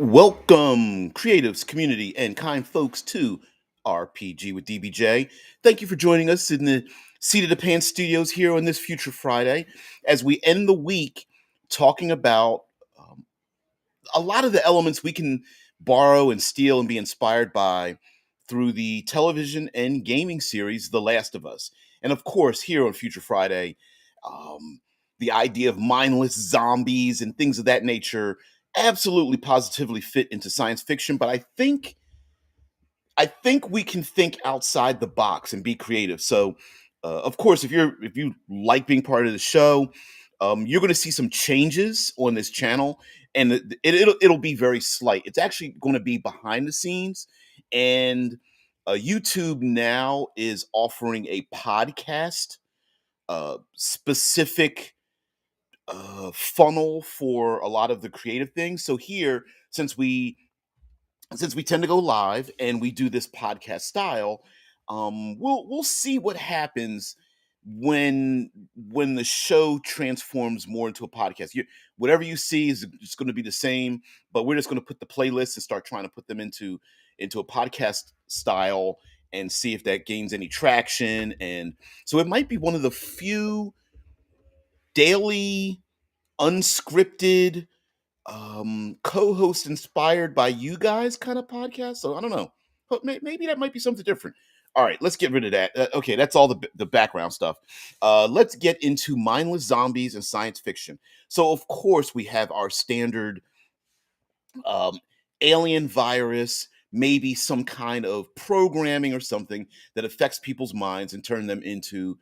Welcome, creatives, community, and kind folks to RPG with DBJ. Thank you for joining us in the Seat of the Pants studios here on this Future Friday as we end the week talking about um, a lot of the elements we can borrow and steal and be inspired by through the television and gaming series The Last of Us. And of course, here on Future Friday, um, the idea of mindless zombies and things of that nature absolutely positively fit into science fiction, but I think we can think outside the box and be creative. So, of course, if you like being part of the show, you're going to see some changes on this channel, and it'll be very slight. It's actually going to be behind the scenes, and YouTube now is offering a podcast specific funnel for a lot of the creative things. So here, since we since we tend to go live and we do this podcast style, we'll see what happens when the show transforms more into a podcast. Whatever you see is just going to be the same, but we're just going to put the playlists and start trying to put them into a podcast style and see if that gains any traction. And so it might be one of the few daily unscripted co-host inspired by you guys kind of podcast. So I don't know, but maybe that might be something different. All right, let's get rid of that. Okay, that's all the background stuff. Let's get into mindless zombies and science fiction. So of course we have our standard um, alien virus, maybe some kind of programming or something that affects people's minds and turn them into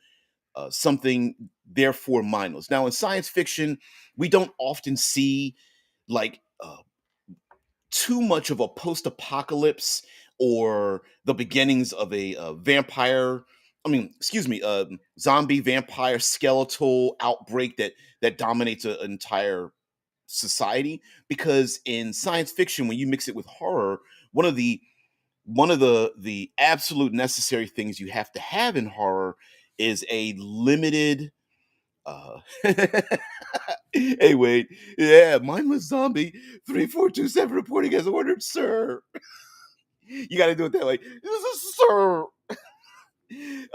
something therefore mindless. Now in science fiction, we don't often see like too much of a post-apocalypse or the beginnings of a vampire. I mean, excuse me, zombie vampire skeletal outbreak that dominates an entire society. Because in science fiction, when you mix it with horror, one of the absolute necessary things you have to have in horror is a limited uh, hey, wait. Yeah, mindless zombie 3427 reporting as ordered, sir. You got to do it that way. This is sir.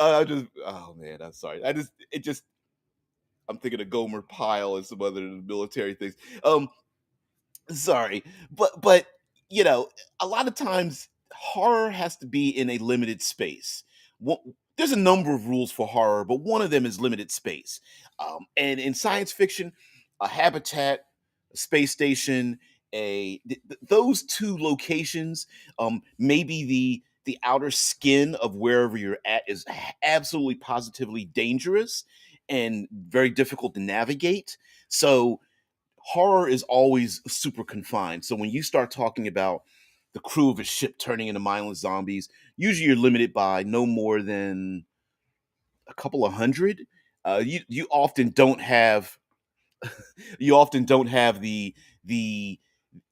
I just, oh man, I'm sorry. I'm thinking of Gomer Pyle and some other military things. Um, Sorry, but you know, a lot of times horror has to be in a limited space. There's a number of rules for horror, but one of them is limited space. And in science fiction, a habitat, a space station, those two locations, maybe the outer skin of wherever you're at is absolutely positively dangerous and very difficult to navigate. So horror is always super confined. So when you start talking about the crew of a ship turning into mindless zombies, usually you're limited by no more than a couple of hundred. You often don't have the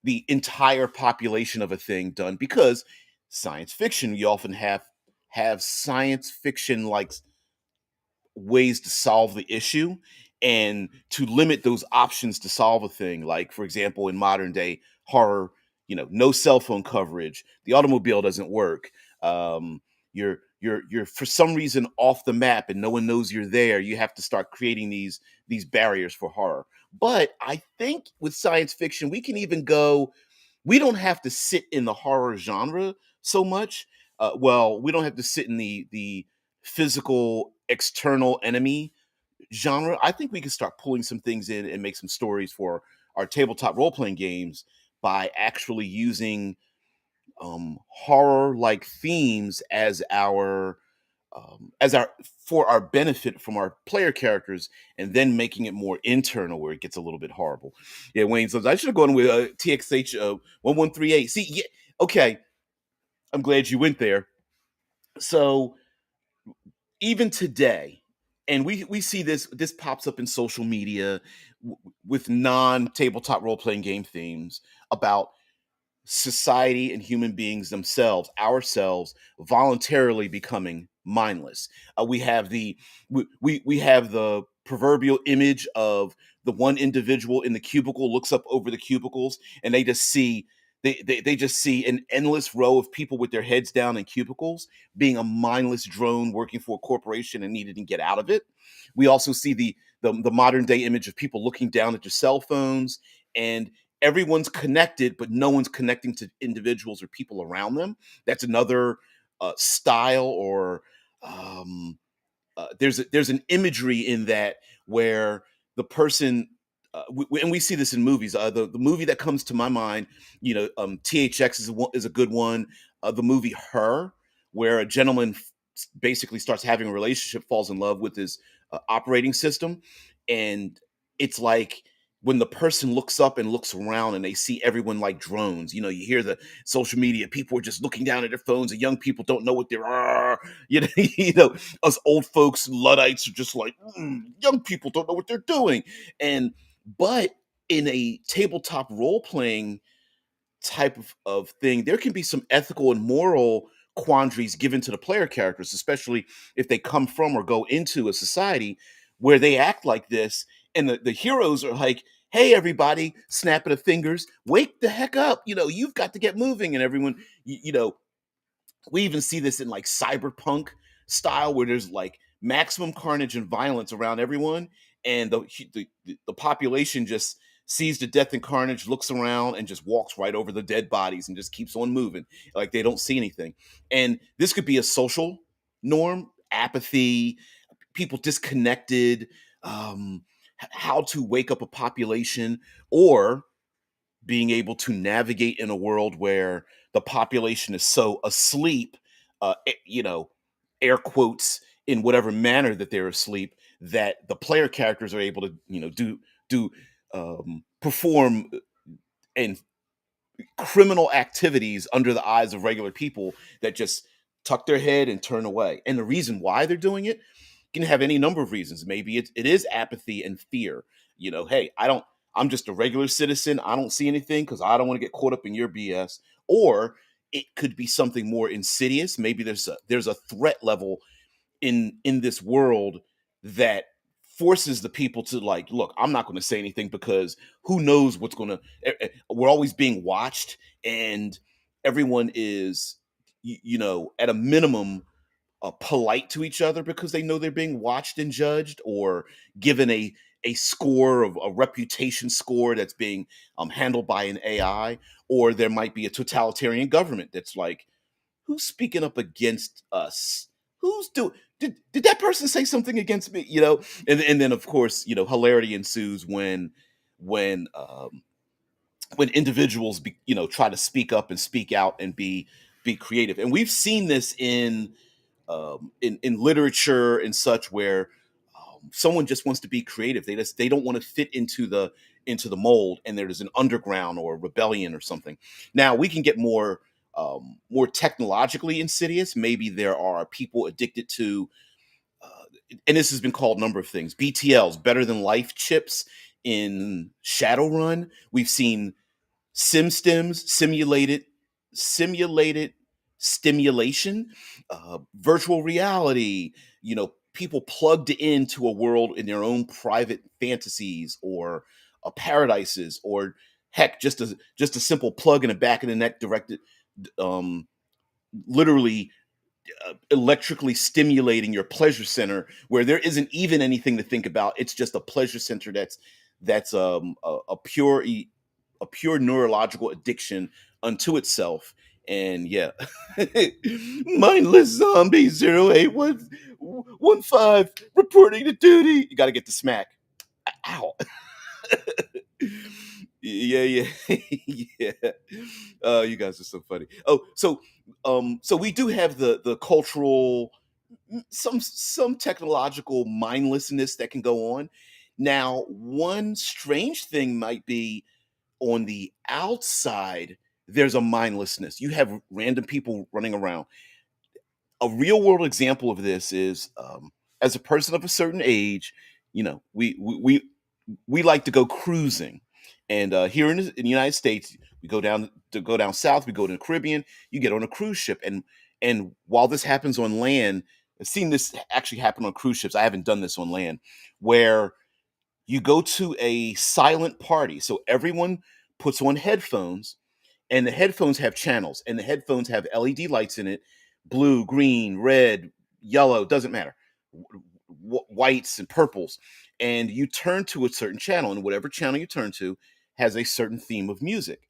the entire population of a thing done because science fiction you often have science fiction like ways to solve the issue and to limit those options to solve a thing. Like, for example, in modern day horror, no cell phone coverage, the automobile doesn't work, you're for some reason off the map and no one knows you're there. You have to start creating these barriers for horror. But I think with science fiction we can even go, we don't have to sit in the horror genre so much. Well, we don't have to sit in the physical external enemy genre. I think we can start pulling some things in and make some stories for our tabletop role playing games by actually using horror like themes as our for our benefit from our player characters, and then making it more internal where it gets a little bit horrible. Yeah, Wayne says I should have gone with TXH 1138. See, yeah, okay, I'm glad you went there. So even today, and we see this pops up in social media with non tabletop role playing game themes about society and human beings themselves, ourselves, voluntarily becoming mindless. We have the proverbial image of the one individual in the cubicle looks up over the cubicles and they just see They just see an endless row of people with their heads down in cubicles, being a mindless drone working for a corporation and needing to get out of it. We also see the modern day image of people looking down at their cell phones, and everyone's connected, but no one's connecting to individuals or people around them. That's another style, or there's an imagery in that where the person and we see this in movies. The movie that comes to my mind, THX is a good one. The movie Her, where a gentleman basically starts having a relationship, falls in love with his operating system, and it's like when the person looks up and looks around and they see everyone like drones. You hear the social media, people are just looking down at their phones, and young people don't know what they're us old folks Luddites are just like, young people don't know what they're doing. But in a tabletop role playing type of thing, there can be some ethical and moral quandaries given to the player characters, especially if they come from or go into a society where they act like this, and the heroes are like, hey everybody, snapping of fingers, wake the heck up, you've got to get moving. And everyone, we even see this in like cyberpunk style, where there's like maximum carnage and violence around everyone, and the population just sees the death and carnage, looks around, and just walks right over the dead bodies and just keeps on moving like they don't see anything. And this could be a social norm: apathy, people disconnected, how to wake up a population, or being able to navigate in a world where the population is so asleep, air quotes, in whatever manner that they're asleep, that the player characters are able to, do perform and criminal activities under the eyes of regular people that just tuck their head and turn away. And the reason why they're doing it can have any number of reasons. Maybe it is apathy and fear. Hey, I'm just a regular citizen. I don't see anything because I don't want to get caught up in your BS. Or it could be something more insidious. Maybe there's a threat level in this world that forces the people to, like, look, I'm not going to say anything because who knows what's going to, we're always being watched, and everyone is at a minimum polite to each other because they know they're being watched and judged, or given a score of a reputation score that's being handled by an AI. Or there might be a totalitarian government that's like, who's speaking up against us? Who's do did that person say something against me? And then of course, hilarity ensues when individuals try to speak up and speak out and be creative. And we've seen this in literature and such, where someone just wants to be creative. They don't want to fit into the mold, and there's an underground or a rebellion or something. Now we can get more technologically insidious. Maybe there are people addicted to, and this has been called a number of things: BTLs, better than life chips in Shadowrun. We've seen simulated stimulation, virtual reality. People plugged into a world in their own private fantasies, or paradises, or heck, just a simple plug in the back of the neck directed, um, literally electrically stimulating your pleasure center, where there isn't even anything to think about. It's just a pleasure center that's a pure neurological addiction unto itself. And yeah, mindless zombie 08115 reporting to duty. You got to get the smack. Ow. Yeah, yeah, yeah. You guys are so funny. Oh, so we do have the cultural, some technological mindlessness that can go on. Now, one strange thing might be, on the outside, there's a mindlessness. You have random people running around. A real world example of this is, as a person of a certain age, we like to go cruising, and here in the United States, we go down south, we go to the Caribbean. You get on a cruise ship, and while this happens on land, I've seen this actually happen on cruise ships. I haven't done this on land, where you go to a silent party, so everyone puts on headphones, and the headphones have channels, and the headphones have LED lights in it, blue, green, red, yellow, doesn't matter, whites and purples, and you turn to a certain channel, and whatever channel you turn to has a certain theme of music.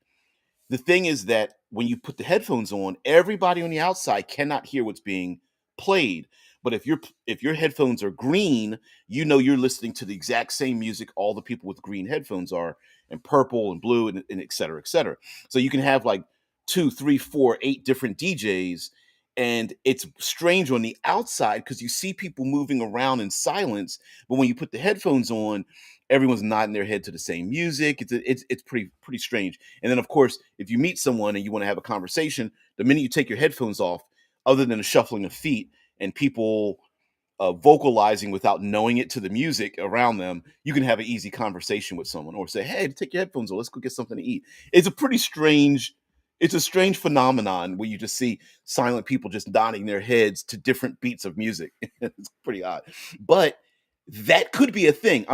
The thing is that when you put the headphones on, everybody on the outside cannot hear what's being played. But if your headphones are green, you know you're listening to the exact same music all the people with green headphones are, and purple and blue and et cetera, et cetera. So you can have like two, three, four, eight different DJs, and it's strange on the outside because you see people moving around in silence. But when you put the headphones on, everyone's nodding their head to the same music. It's pretty strange. And then, of course, if you meet someone and you want to have a conversation, the minute you take your headphones off, other than the shuffling of feet and people vocalizing without knowing it to the music around them, you can have an easy conversation with someone or say, "Hey, take your headphones on. Let's go get something to eat." It's a pretty strange. It's a strange phenomenon where you just see silent people just nodding their heads to different beats of music. It's pretty odd, but that could be a thing.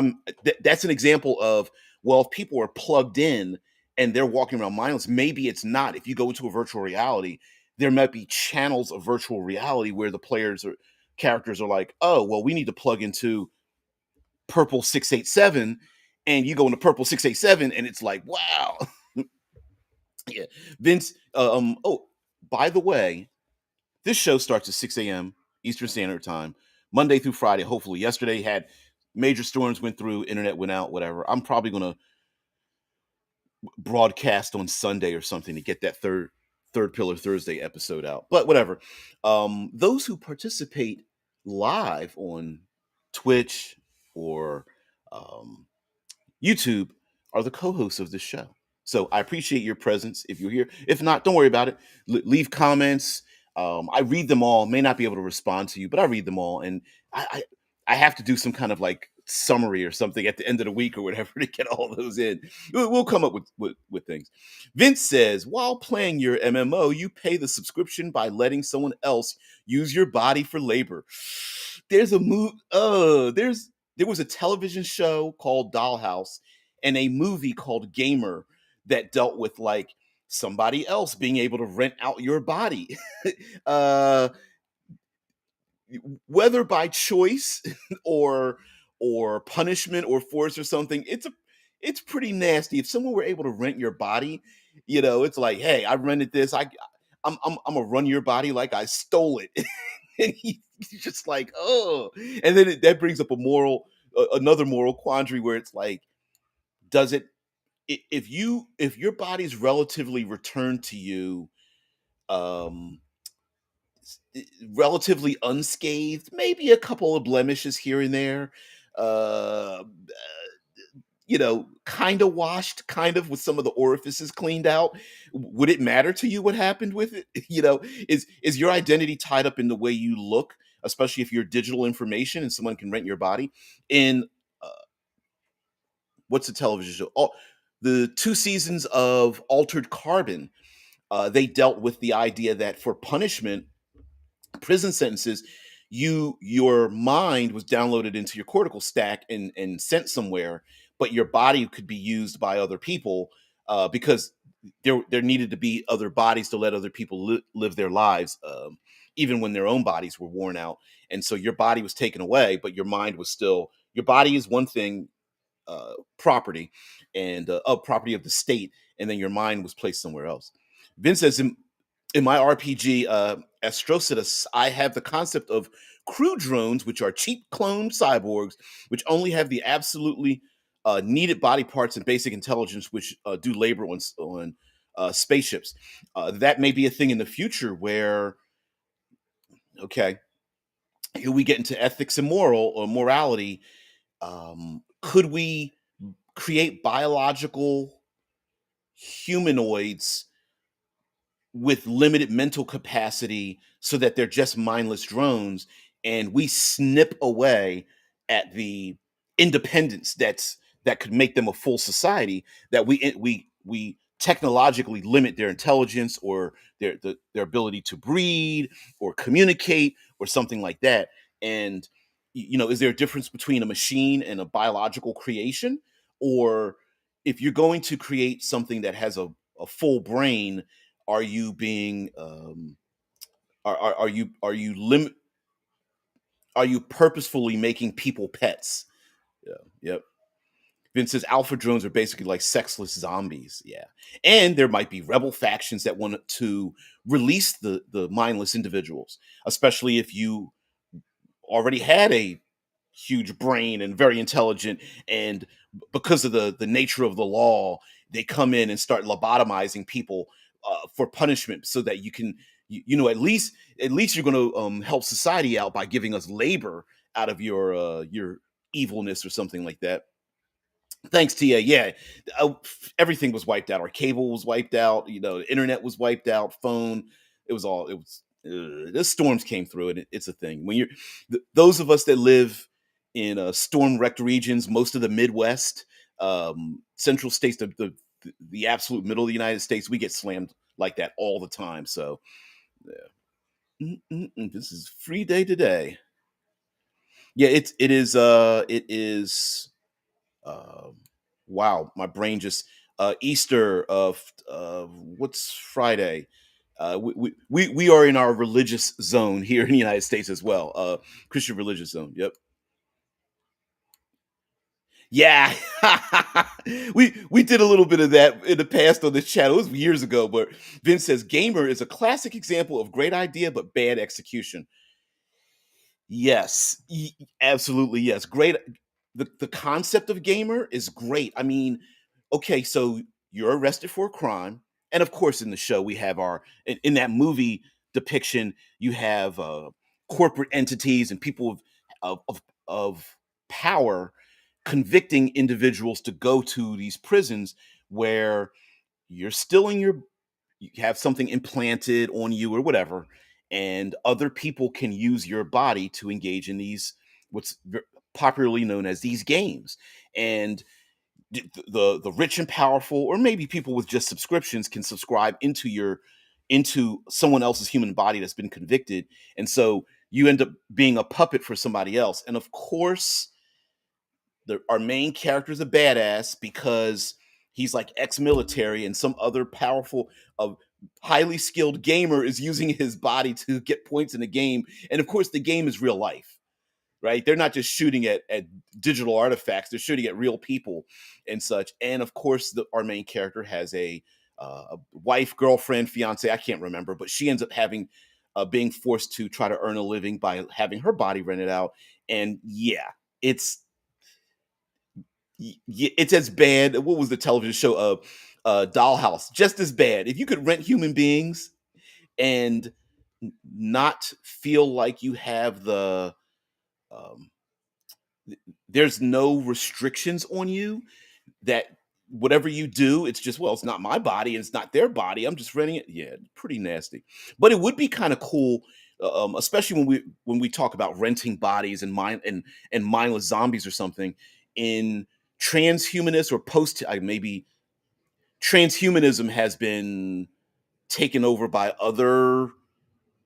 That's an example of, well, if people are plugged in and they're walking around mindless, maybe it's not. If you go into a virtual reality, there might be channels of virtual reality where the players or characters are like, oh, well, we need to plug into purple 687, and you go into purple 687 and it's like, wow. Yeah. Vince, oh, by the way, this show starts at 6 a.m. Eastern Standard Time, Monday through Friday. Hopefully, yesterday had major storms went through, internet went out, whatever. I'm probably gonna broadcast on Sunday or something to get that third Pillar Thursday episode out. But whatever. Those who participate live on Twitch or um, YouTube are the co-hosts of this show. So I appreciate your presence if you're here. If not, don't worry about it. Leave comments. I read them all. May not be able to respond to you, but I read them all, and I have to do some kind of like summary or something at the end of the week or whatever to get all those in. We'll come up with things. Vince says, while playing your MMO, you pay the subscription by letting someone else use your body for labor. There's a move. There was a television show called Dollhouse and a movie called Gamer that dealt with like somebody else being able to rent out your body. uh Whether by choice or punishment or force or something, it's pretty nasty. If someone were able to rent your body, it's like, hey, I rented this. I'm gonna run your body like I stole it. And he's just like, oh, and then that brings up another moral quandary where it's like, does it if your body's relatively returned to you, um relatively unscathed, maybe a couple of blemishes here and there, uh kind of washed, kind of with some of the orifices cleaned out, would it matter to you what happened with it? Is your identity tied up in the way you look, especially if you're digital information and someone can rent your body? In uh, what's the television show? Oh, the two seasons of Altered Carbon, they dealt with the idea that for punishment, prison sentences, your mind was downloaded into your cortical stack and sent somewhere, but your body could be used by other people, because there needed to be other bodies to let other people live their lives, even when their own bodies were worn out. And so your body was taken away, but your mind was still, your body is one thing, property, and property of the state, and then your mind was placed somewhere else. Vince says, in my RPG, Astrocidus, I have the concept of crew drones, which are cheap clone cyborgs, which only have the absolutely needed body parts and basic intelligence, which do labor on spaceships. That may be a thing in the future where, okay, here we get into ethics and morality. Could we create biological humanoids with limited mental capacity so that they're just mindless drones, and we snip away at the independence that could make them a full society, that we technologically limit their intelligence or their ability to breed or communicate or something like that. And is there a difference between a machine and a biological creation? Or if you're going to create something that has a full brain, are you being are you are you purposefully making people pets? Yeah. Yep. Vince says alpha drones are basically like sexless zombies. Yeah. And there might be rebel factions that want to release the mindless individuals, especially if you already had a huge brain and very intelligent, and because of the nature of the law, they come in and start lobotomizing people for punishment, so that you can you know, at least you're going to help society out by giving us labor out of your evilness or something like that. Thanks, Tia. Yeah, everything was wiped out. Our cable was wiped out. You know, the internet was wiped out. Phone. It was all. It was. The storms came through, and it's a thing. When you're those of us that live in storm wrecked regions, most of the Midwest, central states, the absolute middle of the United States, we get slammed like that all the time. So, yeah. This is free day today. Yeah, it is. Um, wow, my brain just Easter of what's Friday? We are in our religious zone here in the United States as well. Christian religious zone. Yep. Yeah, we did a little bit of that in the past on this channel. It was years ago, but Vince says gamer is a classic example of great idea but bad execution. Yes, absolutely. Yes, great. The concept of gamer is great. I mean, okay, so you're arrested for a crime, and of course, in the show, we have our in that movie depiction, you have corporate entities and people of power convicting individuals to go to these prisons where you're still in your you have something implanted on you or whatever, and other people can use your body to engage in these popularly known as these games. And the rich and powerful, or maybe people with just subscriptions, can subscribe into someone else's human body that's been convicted, and so you end up being a puppet for somebody else. And of course, our main character is a badass because he's like ex-military, and some other powerful, highly skilled gamer is using his body to get points in the game. And of course, the game is real life, right? They're not just shooting at digital artifacts; they're shooting at real people and such. And of course, our main character has a wife, girlfriend, fiance. I can't remember, but she ends up having being forced to try to earn a living by having her body rented out. And yeah, it's it's as bad. What was the television show? Dollhouse. Just as bad. If you could rent human beings and not feel like you have um, there's no restrictions on you, that whatever you do, it's just, well, it's not my body and it's not their body. I'm just renting it. Yeah, pretty nasty. But it would be kind of cool, especially when we talk about renting bodies and and mindless zombies or something in transhumanist or post. Maybe transhumanism has been taken over by other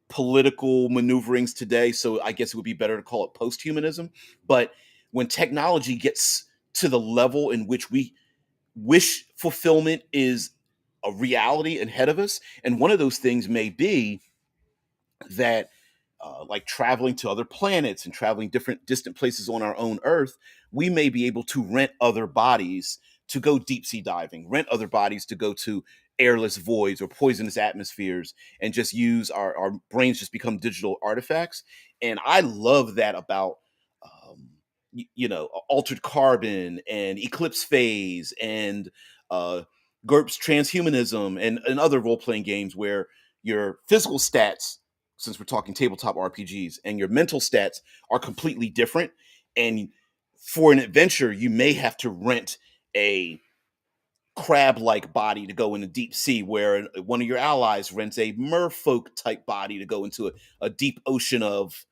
political maneuverings today. So I guess it would be better to call it post-humanism. But when technology gets to the level in which we wish fulfillment is a reality ahead of us, and one of those things may be that like traveling to other planets and traveling different distant places on our own earth, we may be able to rent other bodies to go deep sea diving, rent other bodies to go to airless voids or poisonous atmospheres, and just use our brains just become digital artifacts. And I love that about you know, altered carbon and eclipse phase and GURPS transhumanism and other role-playing games where your physical stats, since we're talking tabletop RPGs, and your mental stats are completely different. And for an adventure, you may have to rent a crab-like body to go in the deep sea, where one of your allies rents a merfolk type body to go into a deep ocean of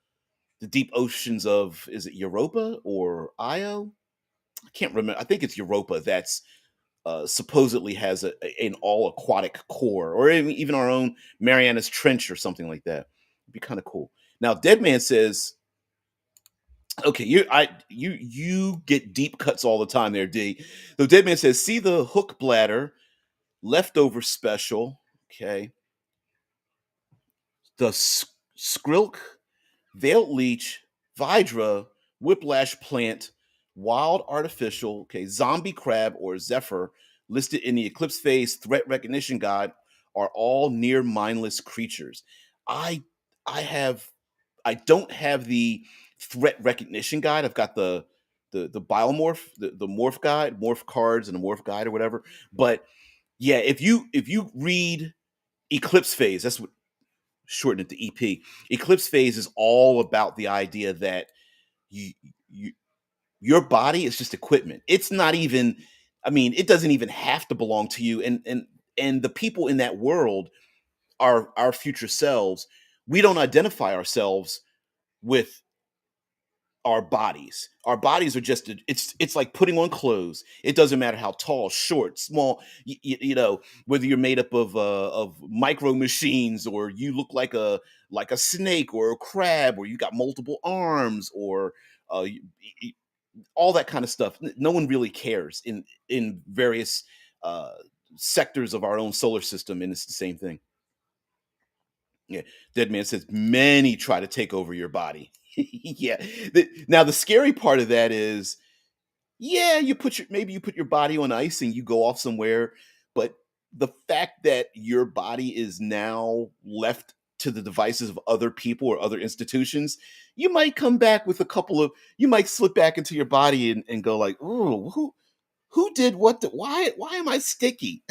the deep oceans of, is it Europa or Io? I can't remember. I think it's Europa that's supposedly has an all aquatic core, or even our own Mariana's Trench or something like that. It'd be kind of cool. Now, Dead Man says, "Okay, you get deep cuts all the time there, D." So Dead Man says, "See the hook bladder Leftover special. Okay. The Skrilk, Veiled Leech, Vidra, Whiplash Plant, Wild Artificial, okay, Zombie Crab or Zephyr, listed in the Eclipse Phase Threat Recognition Guide, are all near mindless creatures. I I have I don't have the threat recognition guide. I've got the biomorph, the morph guide, morph cards and the morph guide or whatever. But yeah, if you read Eclipse Phase, that's what shorten it to EP. Eclipse Phase is all about the idea that you, you your body is just equipment. It's not even, I mean, it doesn't even have to belong to you. And the people in that world are our future selves. We don't identify ourselves with our bodies. Our bodies are just it's like putting on clothes. It doesn't matter how tall, short, small, whether you're made up of micro machines or you look like a snake or a crab or you got multiple arms or uh, y- y- all that kind of stuff. No one really cares in various uh, sectors of our own solar system, and it's the same thing. Yeah, Dead Man says many try to take over your body. Yeah. Now the scary part of that is, yeah, maybe you put your body on ice and you go off somewhere, but the fact that your body is now left to the devices of other people or other institutions, you might come back with you might slip back into your body and go like, oh, who did what? Why am I sticky?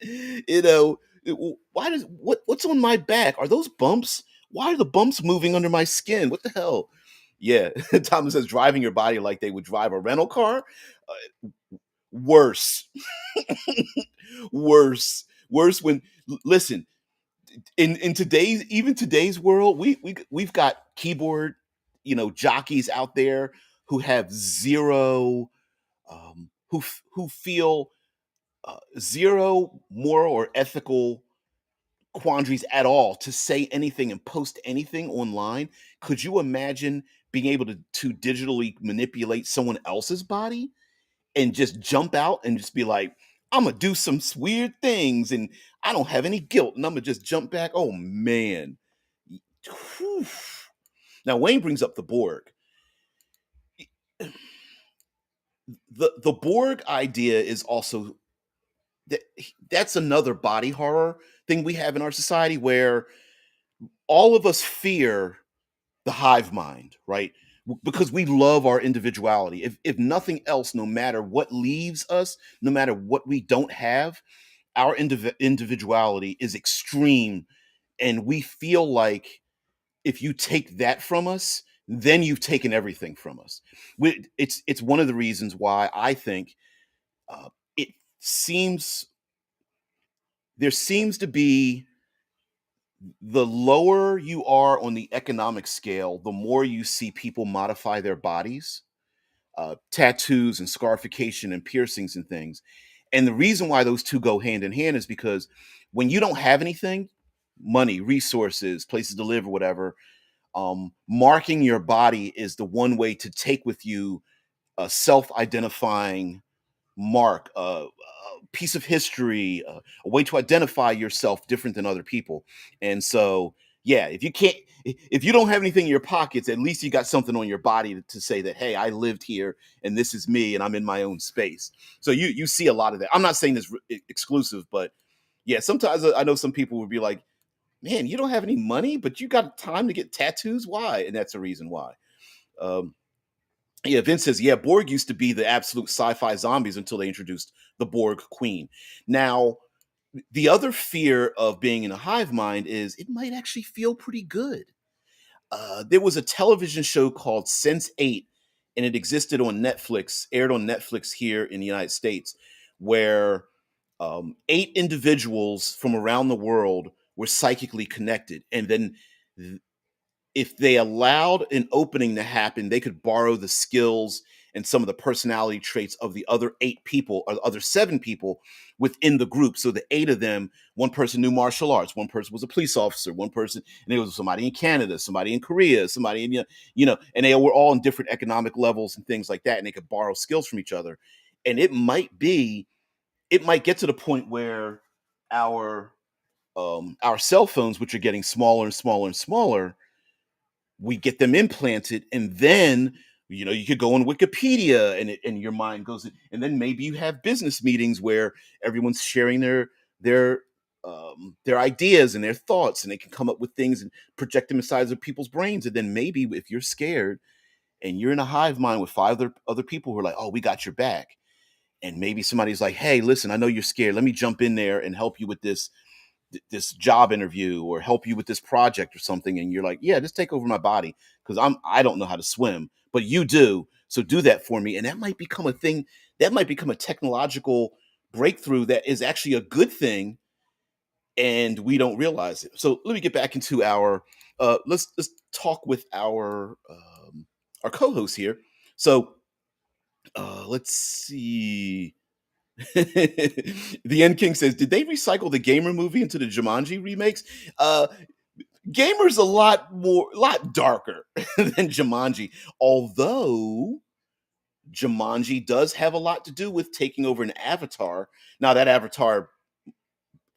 you know, why does what's on my back? Are those bumps? Why are the bumps moving under my skin? What the hell? Yeah, Thomas says driving your body like they would drive a rental car. Worse, worse. Listen, in today's even today's world, we've got keyboard, jockeys out there who have zero, who feel zero moral or ethical quandaries at all to say anything and post anything online. Could you imagine being able to digitally manipulate someone else's body and just jump out and just be like, I'm gonna do some weird things and I don't have any guilt and I'm gonna just jump back? Oh man. Whew. Now Wayne brings up the Borg. The Borg idea is also that that's another body horror thing we have in our society where all of us fear the hive mind, right? Because we love our individuality. If nothing else, no matter what leaves us, no matter what we don't have, our individuality is extreme, and we feel like if you take that from us, then you've taken everything from us. It's one of the reasons why I think it seems there seems to be the lower you are on the economic scale, the more you see people modify their bodies, tattoos and scarification and piercings and things. And the reason why those two go hand in hand is because when you don't have anything, money, resources, places to live, or whatever, marking your body is the one way to take with you a self-identifying mark, a piece of history, a way to identify yourself different than other people. And so, yeah, if you don't have anything in your pockets, at least you got something on your body to say that, hey, I lived here and this is me and I'm in my own space. So you see a lot of that. I'm not saying this exclusive, but yeah, sometimes I know some people would be like, man, you don't have any money, but you got time to get tattoos. Why? And that's the reason why. Um, yeah, Vince says, yeah, Borg used to be the absolute sci-fi zombies until they introduced the Borg Queen. Now, the other fear of being in a hive mind is it might actually feel pretty good. There was a television show called Sense 8, and it existed on Netflix, aired on Netflix here in the United States, where eight individuals from around the world were psychically connected. And then if they allowed an opening to happen, they could borrow the skills and some of the personality traits of the other eight people or the other seven people within the group. So the eight of them, one person knew martial arts, one person was a police officer, one person, and there was somebody in Canada, somebody in Korea, somebody in, and they were all in different economic levels and things like that. And they could borrow skills from each other. And it might get to the point where our cell phones, which are getting smaller and smaller and smaller, we get them implanted, and then you could go on Wikipedia, and your mind goes and then maybe you have business meetings where everyone's sharing their their ideas and their thoughts, and they can come up with things and project them inside of people's brains. And then maybe if you're scared and you're in a hive mind with five other people who are like, oh, we got your back, and maybe somebody's like, hey, listen, I know you're scared, let me jump in there and help you with this job interview or help you with this project or something. And you're like, yeah, just take over my body, because I don't know how to swim, but you do, so do that for me. And that might become a thing, that might become a technological breakthrough that is actually a good thing, and we don't realize it. So let me get back into our let's talk with our co-host here. So let's see. The End King says, did they recycle the Gamer movie into the Jumanji remakes? Uh, Gamer's a lot darker than Jumanji, although Jumanji does have a lot to do with taking over an avatar. Now, that avatar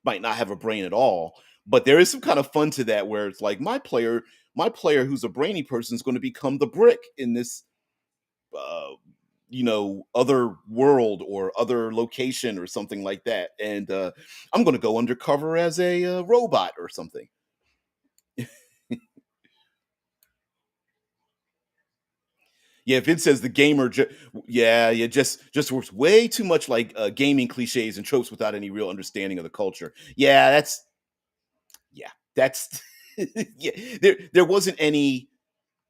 might not have a brain at all, but there is some kind of fun to that, where it's like my player who's a brainy person is going to become the brick in this uh, other world or other location or something like that. And I'm going to go undercover as a robot or something. Yeah, Vince says the gamer, yeah, just works way too much like gaming cliches and tropes without any real understanding of the culture. Yeah, that's yeah. There wasn't any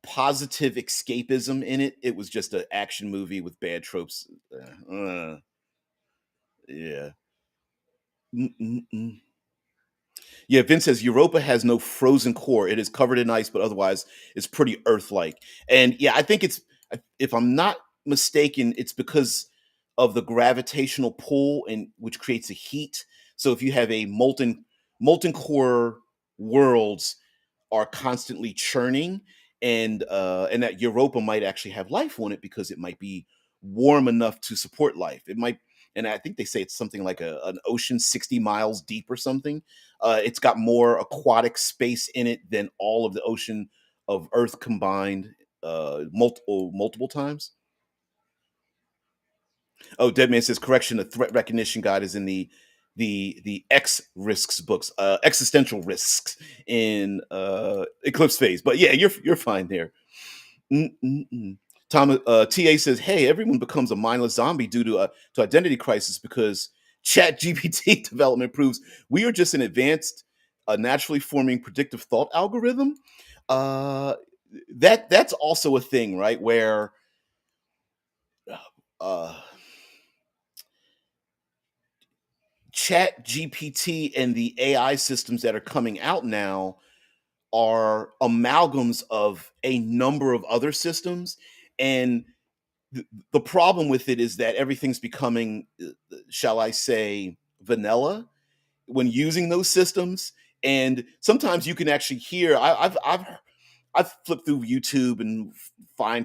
positive escapism in it. It was just an action movie with bad tropes. Yeah. Mm-mm-mm. Yeah, Vince says Europa has no frozen core. It is covered in ice, but otherwise it's pretty Earth-like. And yeah, I think if I'm not mistaken, it's because of the gravitational pull, and which creates a heat. So if you have a molten core worlds are constantly churning, and that Europa might actually have life on it because it might be warm enough to support life. It might, and I think they say it's something like an ocean 60 miles deep or something. It's got more aquatic space in it than all of the ocean of Earth combined, multiple times. Oh, Deadman says correction. The threat recognition guide is in the X risks books, existential risks in Eclipse phase. But yeah, you're fine there. Mm-mm-mm. Tom TA says, "Hey, everyone becomes a mindless zombie due to identity crisis because Chat GPT development proves we are just an advanced, naturally forming predictive thought algorithm." Uh, that's also a thing, right? Where uh, Chat GPT and the AI systems that are coming out now are amalgams of a number of other systems, and the problem with it is that everything's becoming, shall I say, vanilla when using those systems. And sometimes you can actually hear. I've flipped through YouTube and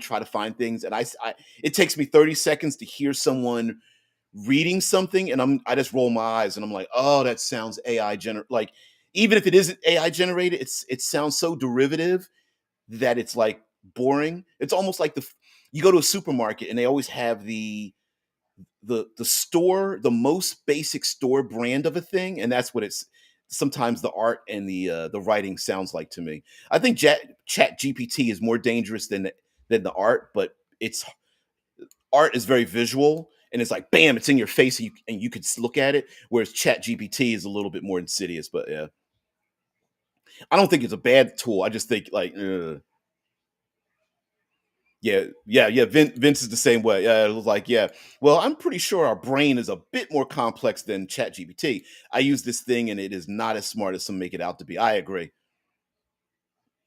try to find things, and it takes me 30 seconds to hear someone reading something, and I just roll my eyes, and I'm like, oh, that sounds AI generated. Like, even if it isn't AI generated, it sounds so derivative that it's like boring. It's almost like you go to a supermarket and they always have the store, the most basic store brand of a thing, and that's what it's. Sometimes the art and the writing sounds like to me. I think Chat GPT is more dangerous than the art, but its art is very visual, and it's like bam, it's in your face, and you could look at it. Whereas Chat GPT is a little bit more insidious. But yeah, I don't think it's a bad tool. I just think like. Yeah. Vince is the same way. Yeah, it was like, yeah. Well, I'm pretty sure our brain is a bit more complex than ChatGPT. I use this thing, and it is not as smart as some make it out to be. I agree.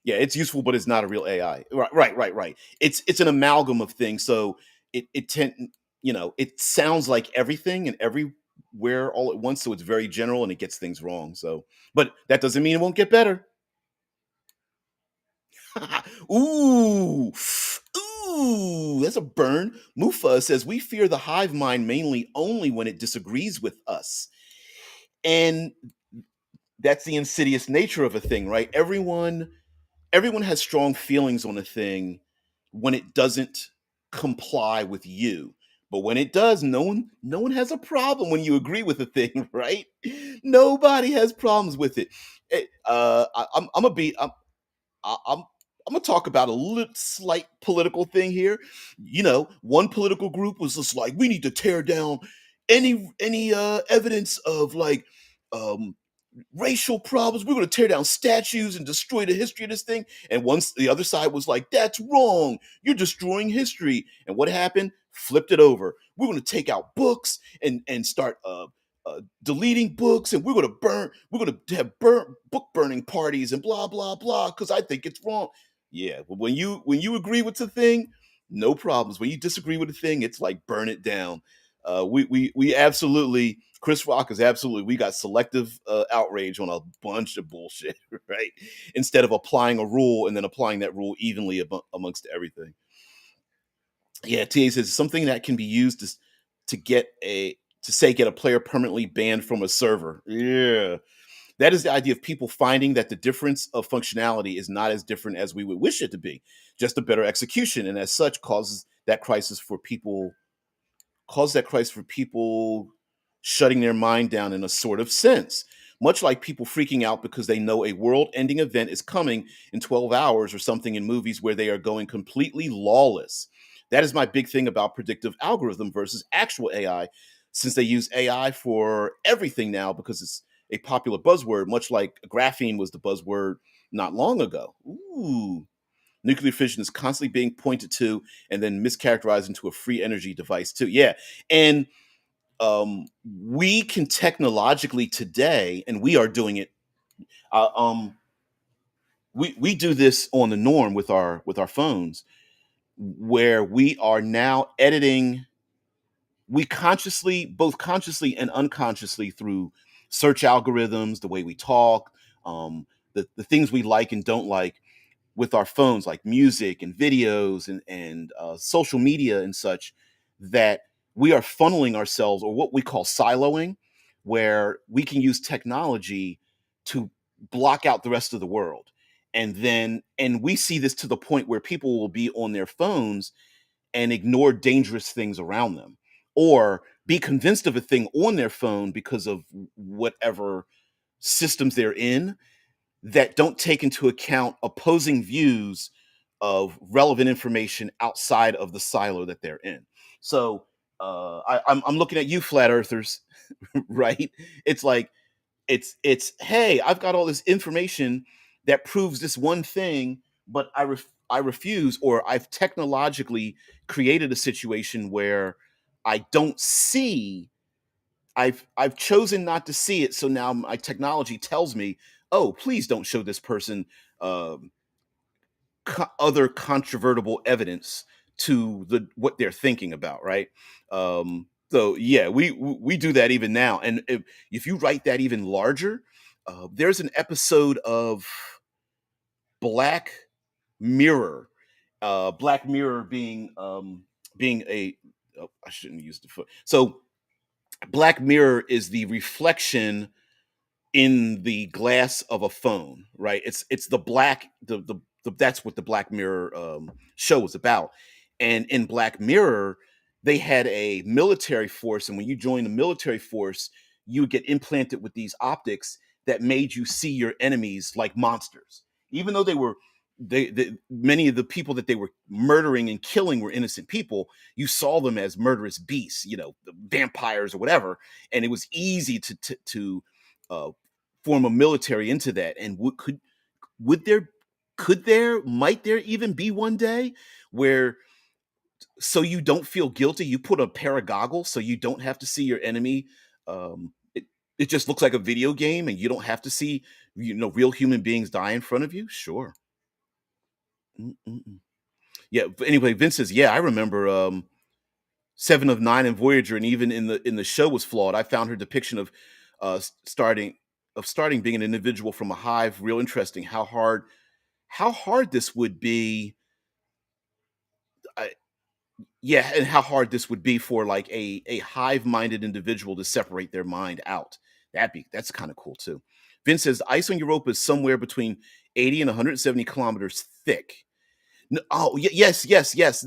Yeah, it's useful, but it's not a real AI. Right. It's an amalgam of things. So it sounds like everything and everywhere all at once. So it's very general, and it gets things wrong. So, but that doesn't mean it won't get better. Ooh, that's a burn. Mufa says we fear the hive mind mainly only when it disagrees with us. And that's the insidious nature of a thing, right? Everyone has strong feelings on a thing when it doesn't comply with you. But when it does, no one has a problem when you agree with a thing, right? Nobody has problems with it. I'm gonna be I'm gonna talk about a little slight political thing here. One political group was just like, we need to tear down any evidence of like um racial problems. We're going to tear down statues and destroy the history of this thing. And once the other side was like, that's wrong. You're destroying history. And what happened? Flipped it over. We're going to take out books and start deleting books, and we're going to have book burning parties and blah blah blah because I think it's wrong. Yeah, but when you agree with the thing, no problems. When you disagree with the thing, it's like burn it down. We absolutely, Chris Rock is absolutely, we got selective outrage on a bunch of bullshit, right? Instead of applying a rule and then applying that rule evenly amongst everything. Yeah, TA says something that can be used to get a to say get a player permanently banned from a server. Yeah. That is the idea of people finding that the difference of functionality is not as different as we would wish it to be, just a better execution, and as such cause that crisis for people shutting their mind down in a sort of sense. Much like people freaking out because they know a world ending event is coming in 12 hours or something in movies where they are going completely lawless. That is my big thing about predictive algorithm versus actual AI, since they use AI for everything now because it's a popular buzzword, much like graphene was the buzzword not long ago. Ooh. Nuclear fission is constantly being pointed to and then mischaracterized into a free energy device too. Yeah, and we can technologically today, and we are doing it. Uh, um, we do this on the norm with our phones, where we are now editing. We consciously, both consciously and unconsciously, through search algorithms, the way we talk, the things we like and don't like with our phones, like music and videos and social media and such, that we are funneling ourselves, or what we call siloing, where we can use technology to block out the rest of the world. And we see this to the point where people will be on their phones and ignore dangerous things around them, or be convinced of a thing on their phone because of whatever systems they're in, that don't take into account opposing views of relevant information outside of the silo that they're in. So I'm looking at you, flat earthers, right? It's like it's hey, I've got all this information that proves this one thing, but I refuse, or I've technologically created a situation where I don't see. I've chosen not to see it, so now my technology tells me, "Oh, please don't show this person um, other controvertible evidence to the what they're thinking about." Right? So yeah, we do that even now, and if you write that even larger, there's an episode of Black Mirror. Black Mirror being a I shouldn't use the foot. So Black Mirror is the reflection in the glass of a phone, right? It's the black the that's what the Black Mirror show was about. And in Black Mirror, they had a military force, and when you join the military force, you get implanted with these optics that made you see your enemies like monsters, even though they many of the people that they were murdering and killing were innocent people. You saw them as murderous beasts, vampires or whatever, and it was easy to uh, form a military into that. And would there could there might there even be one day where, so you don't feel guilty, you put a pair of goggles so you don't have to see your enemy. It just looks like a video game and you don't have to see real human beings die in front of you. Sure. Mm-mm-mm. Yeah, but anyway, Vince says, yeah, I remember Seven of Nine and Voyager, and even in the show was flawed. I found her depiction of starting being an individual from a hive real interesting. How hard this would be. I, yeah, and how hard this would be for like a hive minded individual to separate their mind out. That's kind of cool too. Vince says ice on Europa is somewhere between 80 and 170 kilometers thick. No, oh, yes, yes, yes.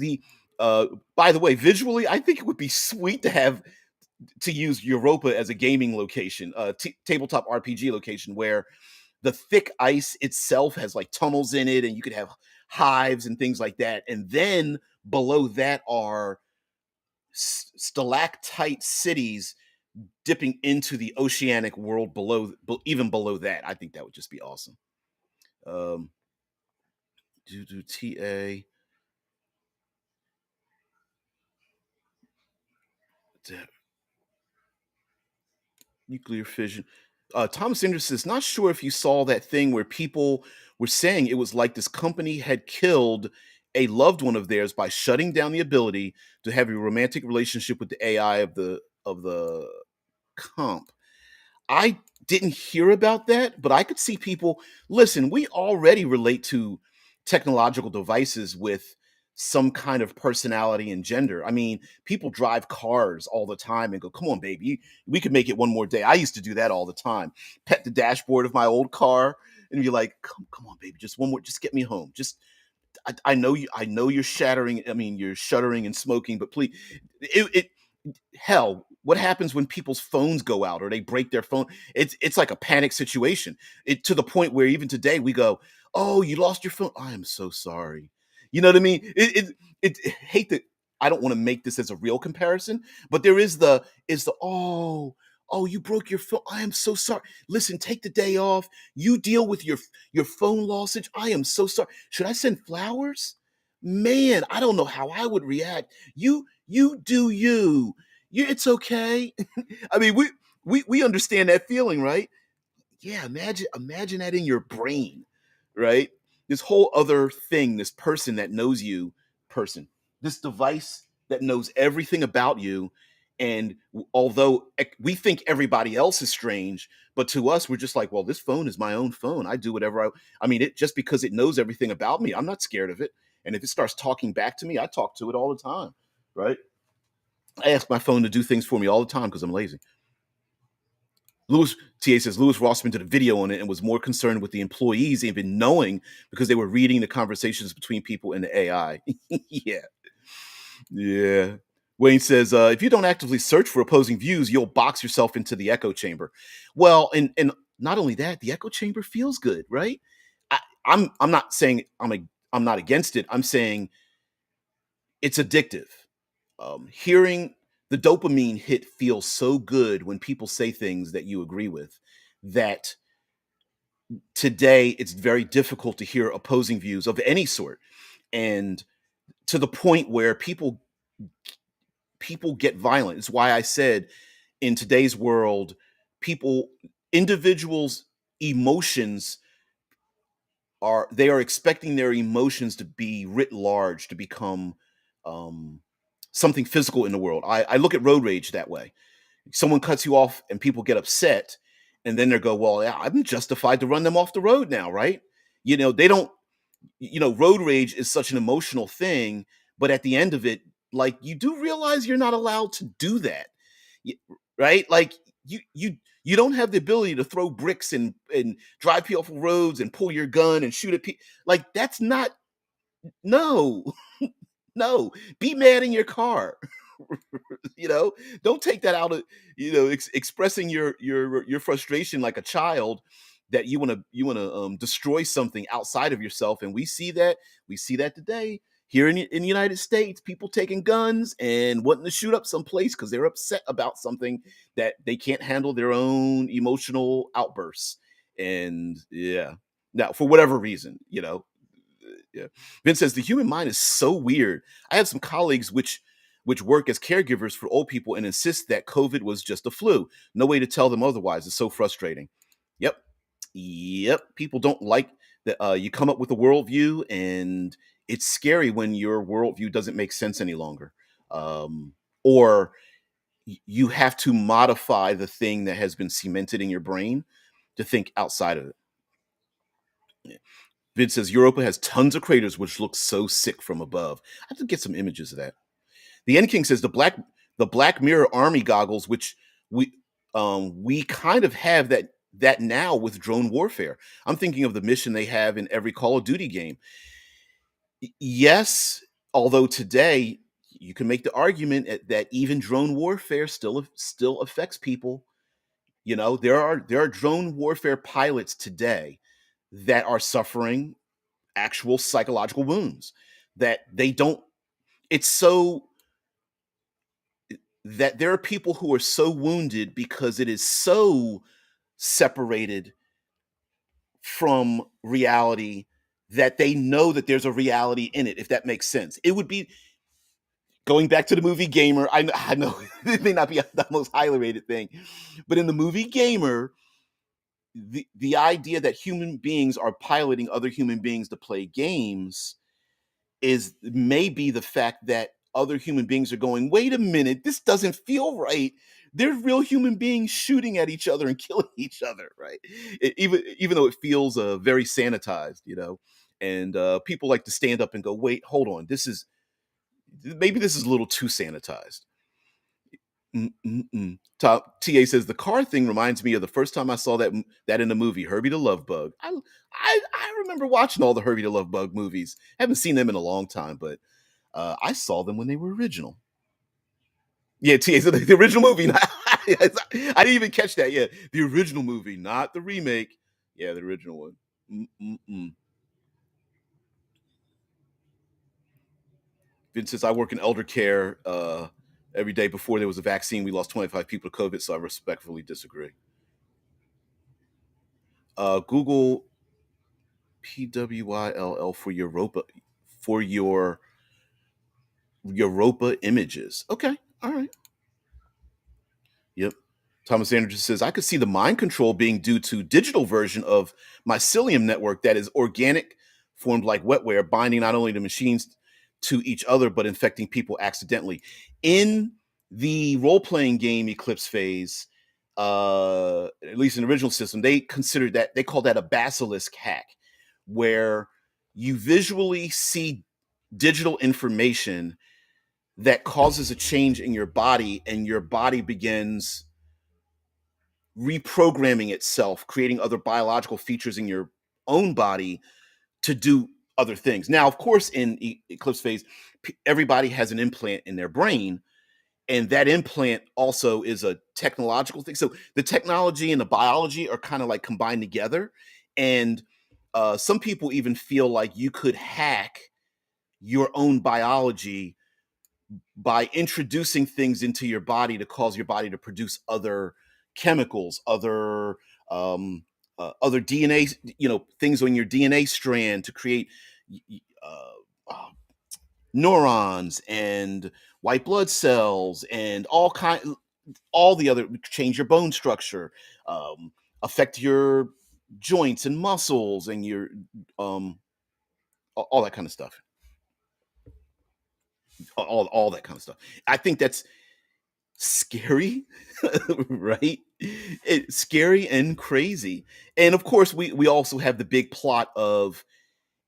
Uh, by the way, visually, I think it would be sweet to use Europa as a gaming location, tabletop RPG location, where the thick ice itself has like tunnels in it, and you could have hives and things like that. And then below that are stalactite cities dipping into the oceanic world below, even below that. I think that would just be awesome. Um, do TA nuclear fission. Thomas Anderson is not sure if you saw that thing where people were saying it was like this company had killed a loved one of theirs by shutting down the ability to have a romantic relationship with the AI of the comp. I didn't hear about that, but I could see people listen, we already relate to technological devices with some kind of personality and gender. I mean, people drive cars all the time and go, "Come on, baby, we could make it one more day." I used to do that all the time. Pet the dashboard of my old car and be like, come on, baby, just one more, just get me home. Just I know you. I know you're shattering. I mean, you're shuddering and smoking, but please, it hell, what happens when people's phones go out or they break their phone? It's like a panic situation. It to the point where even today we go, "Oh, you lost your phone. I am so sorry." You know what I mean? Hate that. I don't want to make this as a real comparison, but there is the oh, you broke your phone. I am so sorry. Listen, take the day off. You deal with your phone lossage. I am so sorry. Should I send flowers? Man, I don't know how I would react. You do you. It's okay. I mean, we understand that feeling, right? Yeah, imagine that in your brain, right? This whole other thing, this person that knows you, person, this device that knows everything about you. And although we think everybody else is strange, but to us, we're just like, well, this phone is my own phone. I do whatever I mean, it just because it knows everything about me, I'm not scared of it. And if it starts talking back to me, I talk to it all the time, right? I ask my phone to do things for me all the time because I'm lazy. Lewis TA says Lewis Rossman did a video on it and was more concerned with the employees even knowing because they were reading the conversations between people and the AI. Yeah, yeah. Wayne says if you don't actively search for opposing views, you'll box yourself into the echo chamber. Well, and not only that, the echo chamber feels good, right? I'm not saying I'm not against it. I'm saying it's addictive. Hearing the dopamine hit feels so good when people say things that you agree with that today it's very difficult to hear opposing views of any sort, and to the point where people get violent. It's why I said in today's world, people individuals emotions they are expecting their emotions to be writ large to become um, something physical in the world. I look at road rage that way. Someone cuts you off and people get upset, and then they go, well, yeah, I'm justified to run them off the road now, right? They don't, road rage is such an emotional thing, but at the end of it, like, you do realize you're not allowed to do that. Y- right? Like, you don't have the ability to throw bricks and drive people off roads and pull your gun and shoot at people. Like, that's not, no. No, be mad in your car. you know, don't take that out of expressing your frustration like a child, that you want to destroy something outside of yourself. And we see that today here in the United States, people taking guns and wanting to shoot up some place because they're upset about something that they can't handle their own emotional outbursts. And yeah, now for whatever reason, yeah. Vince says the human mind is so weird. I have some colleagues which work as caregivers for old people and insist that COVID was just a flu. No way to tell them otherwise. It's so frustrating. Yep. Yep. People don't like that you come up with a worldview, and it's scary when your worldview doesn't make sense any longer. Or you have to modify the thing that has been cemented in your brain to think outside of it. Yeah. Vid says Europa has tons of craters which look so sick from above. I have to get some images of that. The End King says the Black Mirror army goggles, which we We kind of have that now with drone warfare. I'm thinking of the mission they have in every Call of Duty game. Yes, although today you can make the argument that even drone warfare still affects people. You know, there are drone warfare pilots today that are suffering actual psychological wounds that they don't. It's so that there are people who are so wounded because it is so separated from reality that they know that there's a reality in it, if that makes sense. It would be going back to the movie Gamer. I know it may not be the most highly rated thing, but in the movie Gamer, the idea that human beings are piloting other human beings to play games is maybe the fact that other human beings are going, wait a minute, this doesn't feel right. There's real human beings shooting at each other and killing each other, right? Even though it feels very sanitized, you know, and people like to stand up and go, wait, hold on, maybe this is a little too sanitized. TA says the car thing reminds me of the first time I saw that in the movie Herbie the Love Bug. I remember watching all the Herbie the Love Bug movies. Haven't seen them in a long time, but I saw them when they were original. Yeah, TA said the original movie. I didn't even catch that. Yeah, the original movie, not the remake. Yeah, the original one. Mm-mm-mm. Vince says I work in elder care. Every day before there was a vaccine, we lost 25 people to COVID, so I respectfully disagree. Google PWILL for your Europa images. Okay, all right. Yep. Thomas Anderson says I could see the mind control being due to digital version of mycelium network that is organic, formed like wetware, binding not only the machines to each other but infecting people accidentally. In the role playing game Eclipse Phase, at least in the original system, they call that a basilisk hack, where you visually see digital information that causes a change in your body, and your body begins reprogramming itself, creating other biological features in your own body to do other things. Now, of course, in Eclipse Phase, everybody has an implant in their brain, and that implant also is a technological thing. So the technology and the biology are kind of like combined together. And some people even feel like you could hack your own biology by introducing things into your body to cause your body to produce other chemicals, other DNA, things on your DNA strand to create uh, neurons and white blood cells and all the other, change your bone structure, affect your joints and muscles and your um, all that kind of stuff, all that kind of stuff. I think that's scary, right? It's scary and crazy. And of course, we also have the big plot of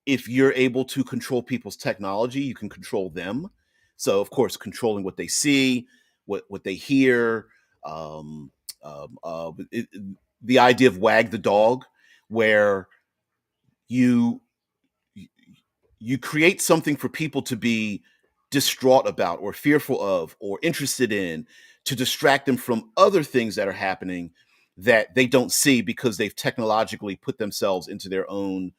if you're able to control people's technology, you can control them. So of course, controlling what they see, what they hear, um, the idea of wag the dog, where you you create something for people to be distraught about or fearful of or interested in, to distract them from other things that are happening that they don't see because they've technologically put themselves into their own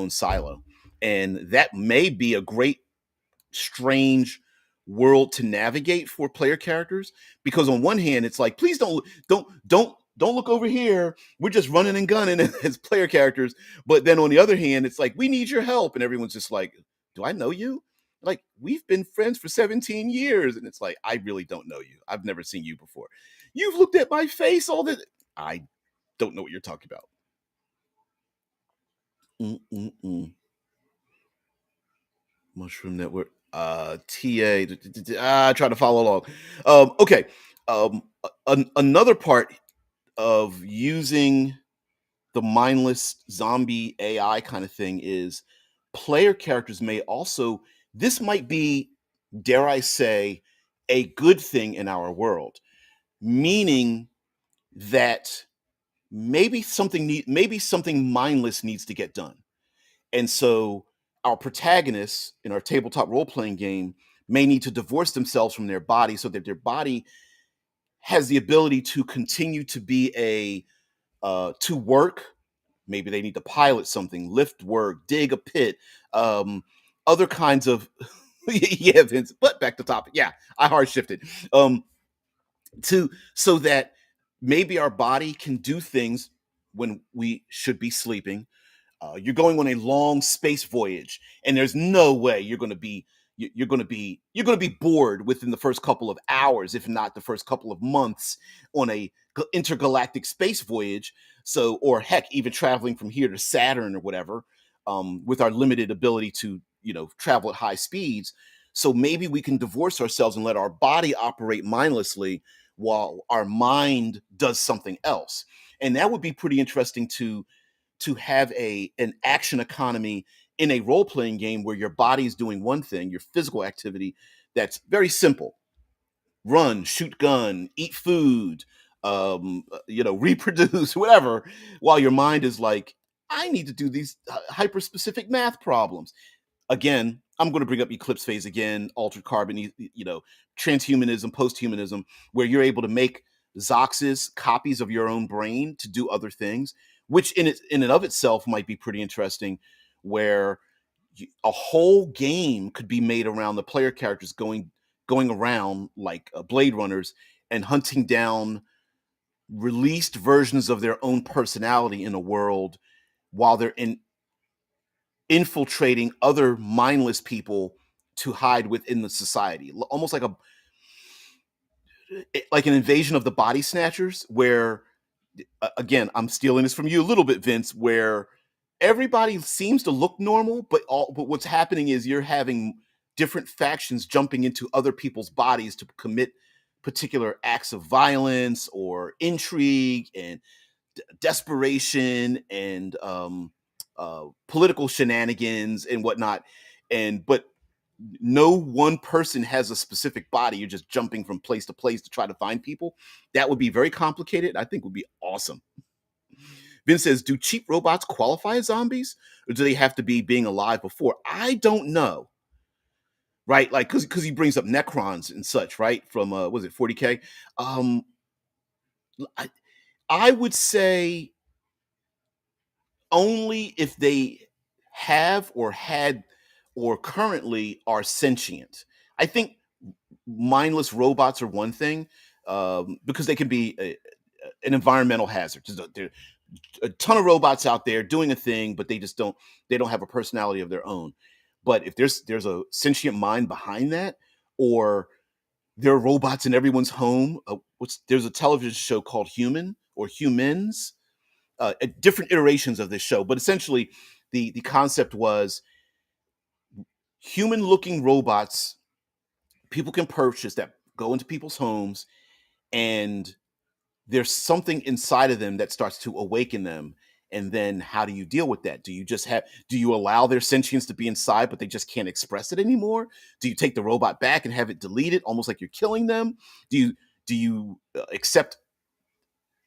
silo. And that may be a great strange world to navigate for player characters, because on one hand it's like, please don't look over here, we're just running and gunning as player characters. But then on the other hand it's like, we need your help, and everyone's just like, do I know you? Like, we've been friends for 17 years, and it's like, I really don't know you, I've never seen you before, you've looked at my face all this, I don't know what you're talking about. Mm-mm-mm. Mushroom Network. TA. Trying to follow along. Okay. Another part of using the mindless zombie AI kind of thing is player characters may also. This might be, dare I say, a good thing in our world. Meaning, that maybe something mindless needs to get done. And so our protagonists in our tabletop role playing game may need to divorce themselves from their body so that their body has the ability to continue to be a to work. Maybe they need to pilot something, lift work, dig a pit, other kinds of yeah, Vince. But back to topic. Yeah, I hard shifted. To so that maybe our body can do things when we should be sleeping. You're going on a long space voyage, and there's no way you're going to be bored within the first couple of hours, if not the first couple of months, on a intergalactic space voyage. So, or heck, even traveling from here to Saturn or whatever, with our limited ability to travel at high speeds. So maybe we can divorce ourselves and let our body operate mindlessly while our mind does something else. And that would be pretty interesting to have a an action economy in a role playing game where your body is doing one thing, your physical activity that's very simple: run, shoot gun, eat food, reproduce, whatever, while your mind is like, I need to do these hyper specific math problems. Again, I'm going to bring up eclipse phase again, altered carbon, transhumanism, posthumanism, where you're able to make Zoxes, copies of your own brain to do other things, which in and of itself might be pretty interesting, where a whole game could be made around the player characters going around like Blade Runners and hunting down released versions of their own personality in a world while they're infiltrating other mindless people to hide within the society, almost like an invasion of the body snatchers, where again, I'm stealing this from you a little bit, Vince, where everybody seems to look normal, but what's happening is you're having different factions jumping into other people's bodies to commit particular acts of violence or intrigue and desperation and political shenanigans and whatnot. And but no one person has a specific body. You're just jumping from place to place to try to find people. That would be very complicated. I think would be awesome. Vin says, do cheap robots qualify as zombies? Or do they have to be being alive before? I don't know. Right? Like, because he brings up Necrons and such, right? From, was it 40K? Um, I, I would say only if they have or had or currently are sentient. I think mindless robots are one thing, because they can be an environmental hazard. There a ton of robots out there doing a thing, but they don't have a personality of their own. But if there's a sentient mind behind that, or there are robots in everyone's home, there's a television show called Human or Humans, different iterations of this show, but essentially the concept was human looking robots people can purchase that go into people's homes, and there's something inside of them that starts to awaken them. And then how do you deal with that? Do you allow their sentience to be inside but they just can't express it anymore? Do you take the robot back and have it deleted, almost like you're killing them? Do you accept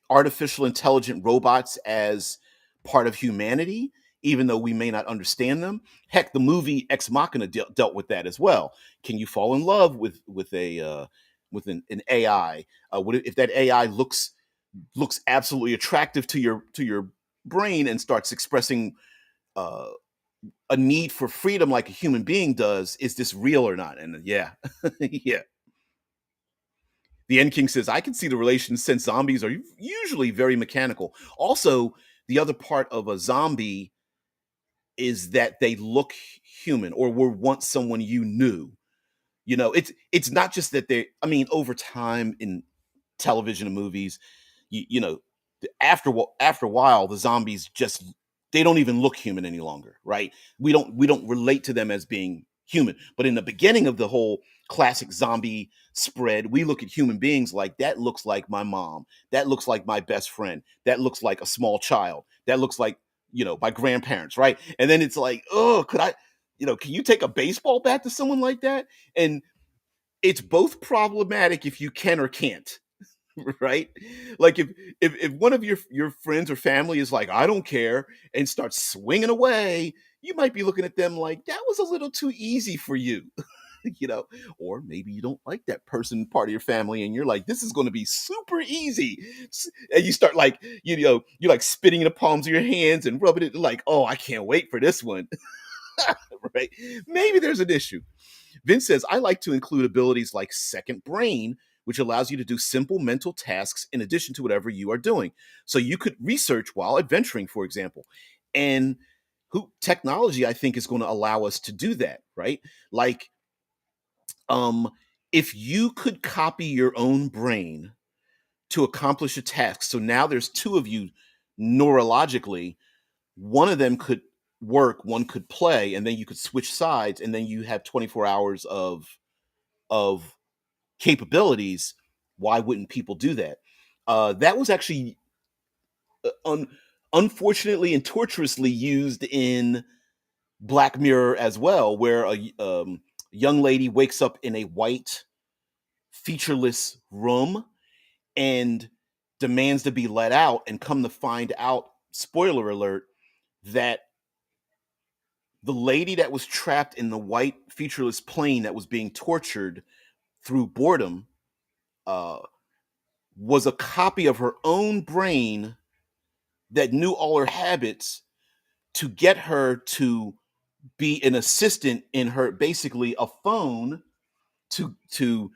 artificial intelligent robots as part of humanity, even though we may not understand them? Heck, the movie Ex Machina dealt with that as well. Can you fall in love with an AI? What if that AI looks absolutely attractive to your brain and starts expressing uh, a need for freedom like a human being does? Is this real or not? And yeah, yeah. The End King says, I can see the relations since zombies are usually very mechanical. Also, the other part of a zombie is that they look human or were once someone you knew. It's not just that they, I mean, over time in television and movies, you know, after a while, the zombies just they don't even look human any longer, right? We don't relate to them as being human. But in the beginning of the whole classic zombie spread, we look at human beings like that looks like my mom, that looks like my best friend, that looks like a small child, that looks like my grandparents, right? And then it's like, oh, could I, can you take a baseball bat to someone like that? And it's both problematic if you can or can't, right? Like if one of your friends or family is like, I don't care, and starts swinging away, you might be looking at them like that was a little too easy for you. You know, or maybe you don't like that person part of your family and you're like, this is going to be super easy. And you start like, you're like spitting in the palms of your hands and rubbing it like, oh, I can't wait for this one. Right? Maybe there's an issue. Vince says, I like to include abilities like second brain, which allows you to do simple mental tasks in addition to whatever you are doing. So you could research while adventuring, for example. And who technology, I think, is going to allow us to do that, right? Like, um, if you could copy your own brain to accomplish a task, so now there's two of you neurologically, one of them could work, one could play, and then you could switch sides, and then you have 24 hours of capabilities. Why wouldn't people do that? That was actually un- unfortunately and torturously used in Black Mirror as well, where a young lady wakes up in a white, featureless room and demands to be let out, and come to find out, spoiler alert, that the lady that was trapped in the white, featureless plane that was being tortured through boredom uh, was a copy of her own brain that knew all her habits to get her to be an assistant in her, basically a phone, to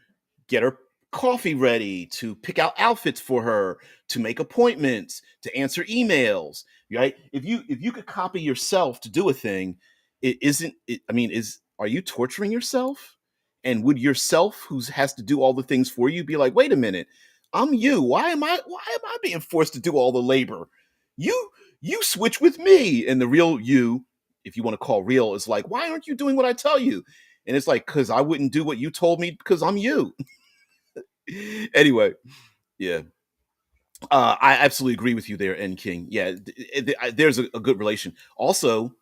get her coffee ready, to pick out outfits for her, to make appointments, to answer emails, right? If you could copy yourself to do a thing, it isn't it, I mean, is are you torturing yourself? And would yourself, who has to do all the things for you, be like, wait a minute, I'm you. Why am I being forced to do all the labor? You you switch with me. And the real you, if you want to call real, is like, why aren't you doing what I tell you? And it's like, because I wouldn't do what you told me because I'm you. Anyway, yeah. I absolutely agree with you there, N King. Yeah, there's a good relation. Also,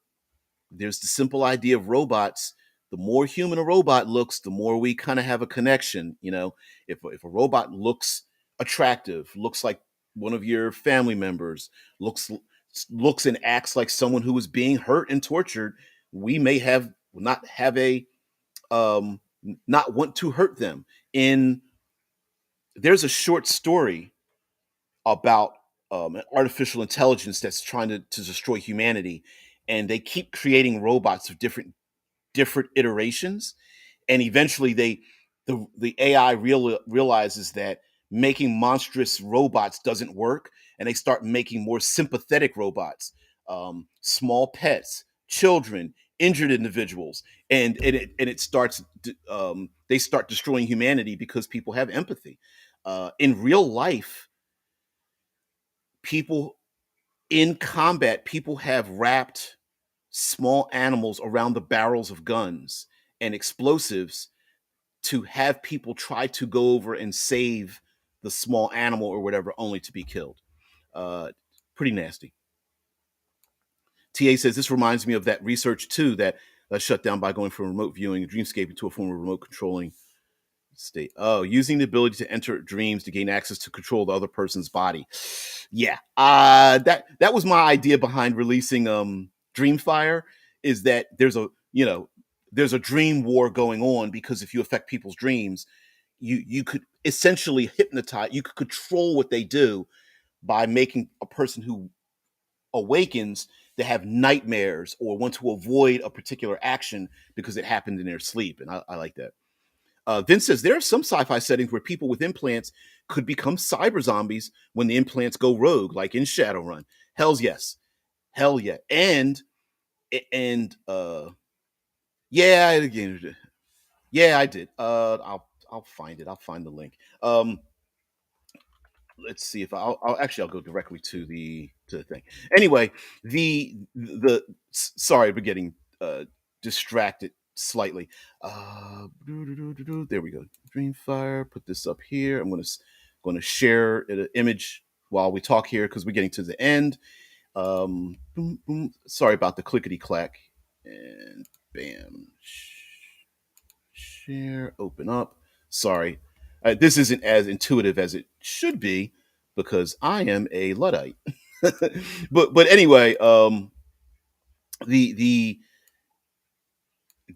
there's the simple idea of robots. The more human a robot looks, the more we kind of have a connection. You know, if a robot looks attractive, looks like one of your family members, looks and acts like someone who is being hurt and tortured, we may have not have a not want to hurt them. In There's a short story about an artificial intelligence that's trying to destroy humanity, and they keep creating robots of different iterations, and eventually the AI realizes that making monstrous robots doesn't work, and they start making more sympathetic robots, small pets, children, injured individuals, and it starts they start destroying humanity because people have empathy. In real life, people in combat, people have wrapped small animals around the barrels of guns and explosives to have people try to go over and save the small animal or whatever, only to be killed. Uh, Pretty nasty. TA says this reminds me of that research too that shut down by going from remote viewing dreamscape into a form of remote controlling state. Oh, using the ability to enter dreams to gain access to control the other person's body. Yeah, that was my idea behind releasing Dreamfire. Is that there's a dream war going on, because if you affect people's dreams, you could essentially hypnotize. You could control what they do by making a person who awakens to have nightmares or want to avoid a particular action because it happened in their sleep, and I like that. Vince says there are some sci-fi settings where people with implants could become cyber zombies when the implants go rogue, like in Shadowrun. Hell's yes, hell yeah, and yeah, again, yeah, I did. I'll find it. I'll find the link. Let's see if I'll go directly to the thing. Anyway, sorry for getting distracted slightly. There we go. Dreamfire. Put this up here. I'm going to share an image while we talk here because we're getting to the end. Boom, boom. Sorry about the clickety clack. And bam. Share. Open up. Sorry. This isn't as intuitive as it should be because I am a luddite. But anyway, the the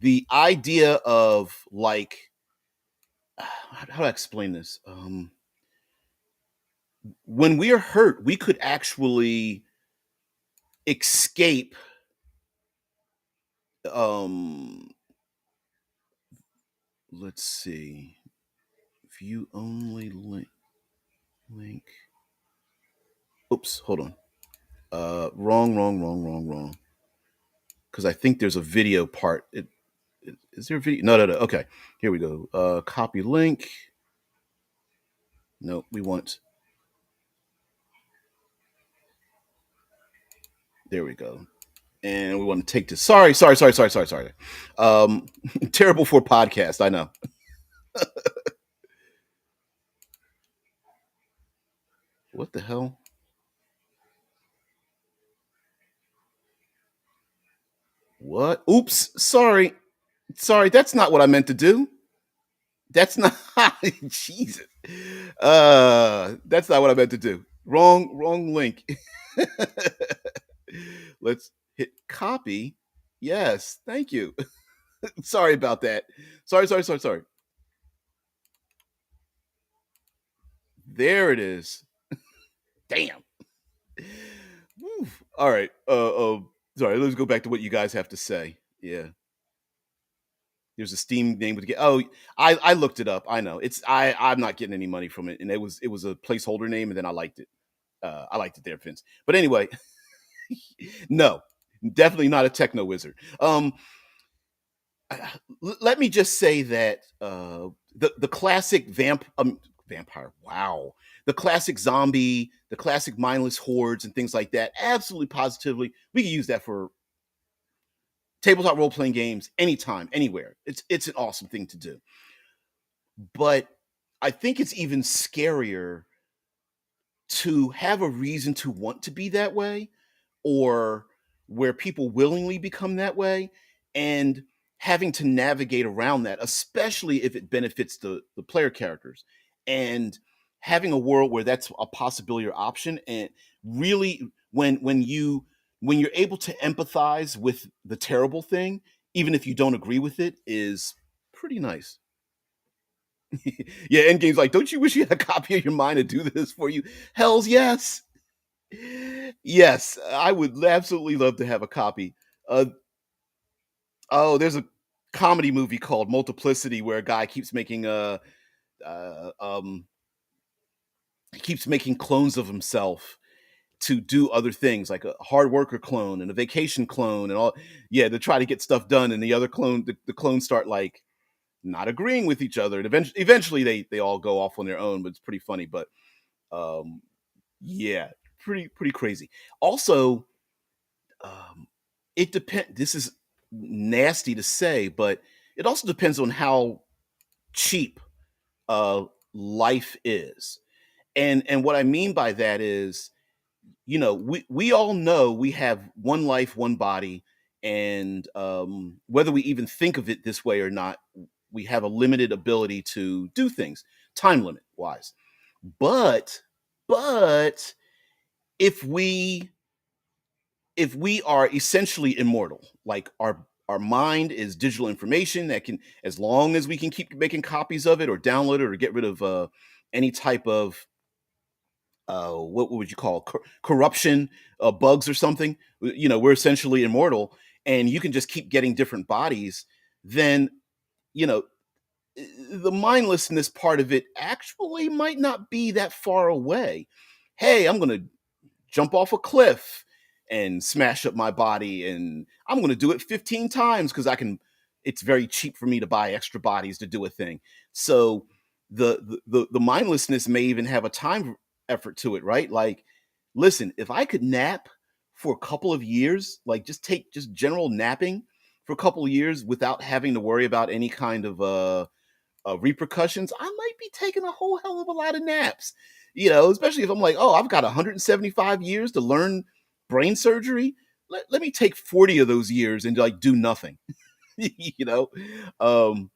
the idea of like how do I explain this? When we are hurt, we could actually escape. Um, let's see. View only link. Oops, hold on. Wrong. Because I think there's a video part. Is there a video? No. Okay, here we go. Copy link. No, we want. There we go. And we want to take this. Sorry. Um, terrible for podcast. I know. What the hell? What? Oops. Sorry. That's not what I meant to do. That's not. Jesus. That's not what I meant to do. Wrong link. Let's hit copy. Yes. Thank you. Sorry about that. Sorry. There it is. Damn. Woo. All right. Sorry. Let's go back to what you guys have to say. Yeah. There's a Steam name with get. Oh, I looked it up. I know it's I'm not getting any money from it, and it was a placeholder name, and then I liked it. I liked it there, Vince. But anyway, no, definitely not a techno wizard. Let me just say that the classic vampire. Wow, the classic zombie, the classic mindless hordes, and things like that. Absolutely, positively, we can use that for tabletop role playing games anytime, anywhere. It's an awesome thing to do. But I think it's even scarier to have a reason to want to be that way, or where people willingly become that way, and having to navigate around that, especially if it benefits the player characters, and having a world where that's a possibility or option. And really, when you're able to empathize with the terrible thing, even if you don't agree with it, is pretty nice. Yeah, Endgame's like, don't you wish you had a copy of your mind to do this for you? Hells yes. Yes, I would absolutely love to have a copy. Uh, oh, there's a comedy movie called Multiplicity where a guy uh, um, keeps making clones of himself to do other things, like a hard worker clone and a vacation clone and all. Yeah, to try to get stuff done, and the other clone, the clones start like not agreeing with each other, and eventually they all go off on their own. But it's pretty funny. But um, yeah, pretty crazy. Also, um, it depends. This is nasty to say, but it also depends on how cheap life is. And what I mean by that is, we all know we have one life, one body, and whether we even think of it this way or not, we have a limited ability to do things, time limit wise. But but if we are essentially immortal, like our mind is digital information that can, as long as we can keep making copies of it or download it or get rid of any type of what would you call corruption, bugs or something, we're essentially immortal, and you can just keep getting different bodies. Then you know the mindlessness part of it actually might not be that far away. Hey, I'm going to jump off a cliff and smash up my body, and I'm going to do it 15 times because I can. It's very cheap for me to buy extra bodies to do a thing. So the mindlessness may even have a time effort to it, right? Like, listen, if I could nap for a couple of years, like just take just general napping for a couple of years without having to worry about any kind of repercussions, I might be taking a whole hell of a lot of naps. Especially if I'm like, oh, I've got 175 years to learn brain surgery. Let me take 40 of those years and like do nothing. you know, um,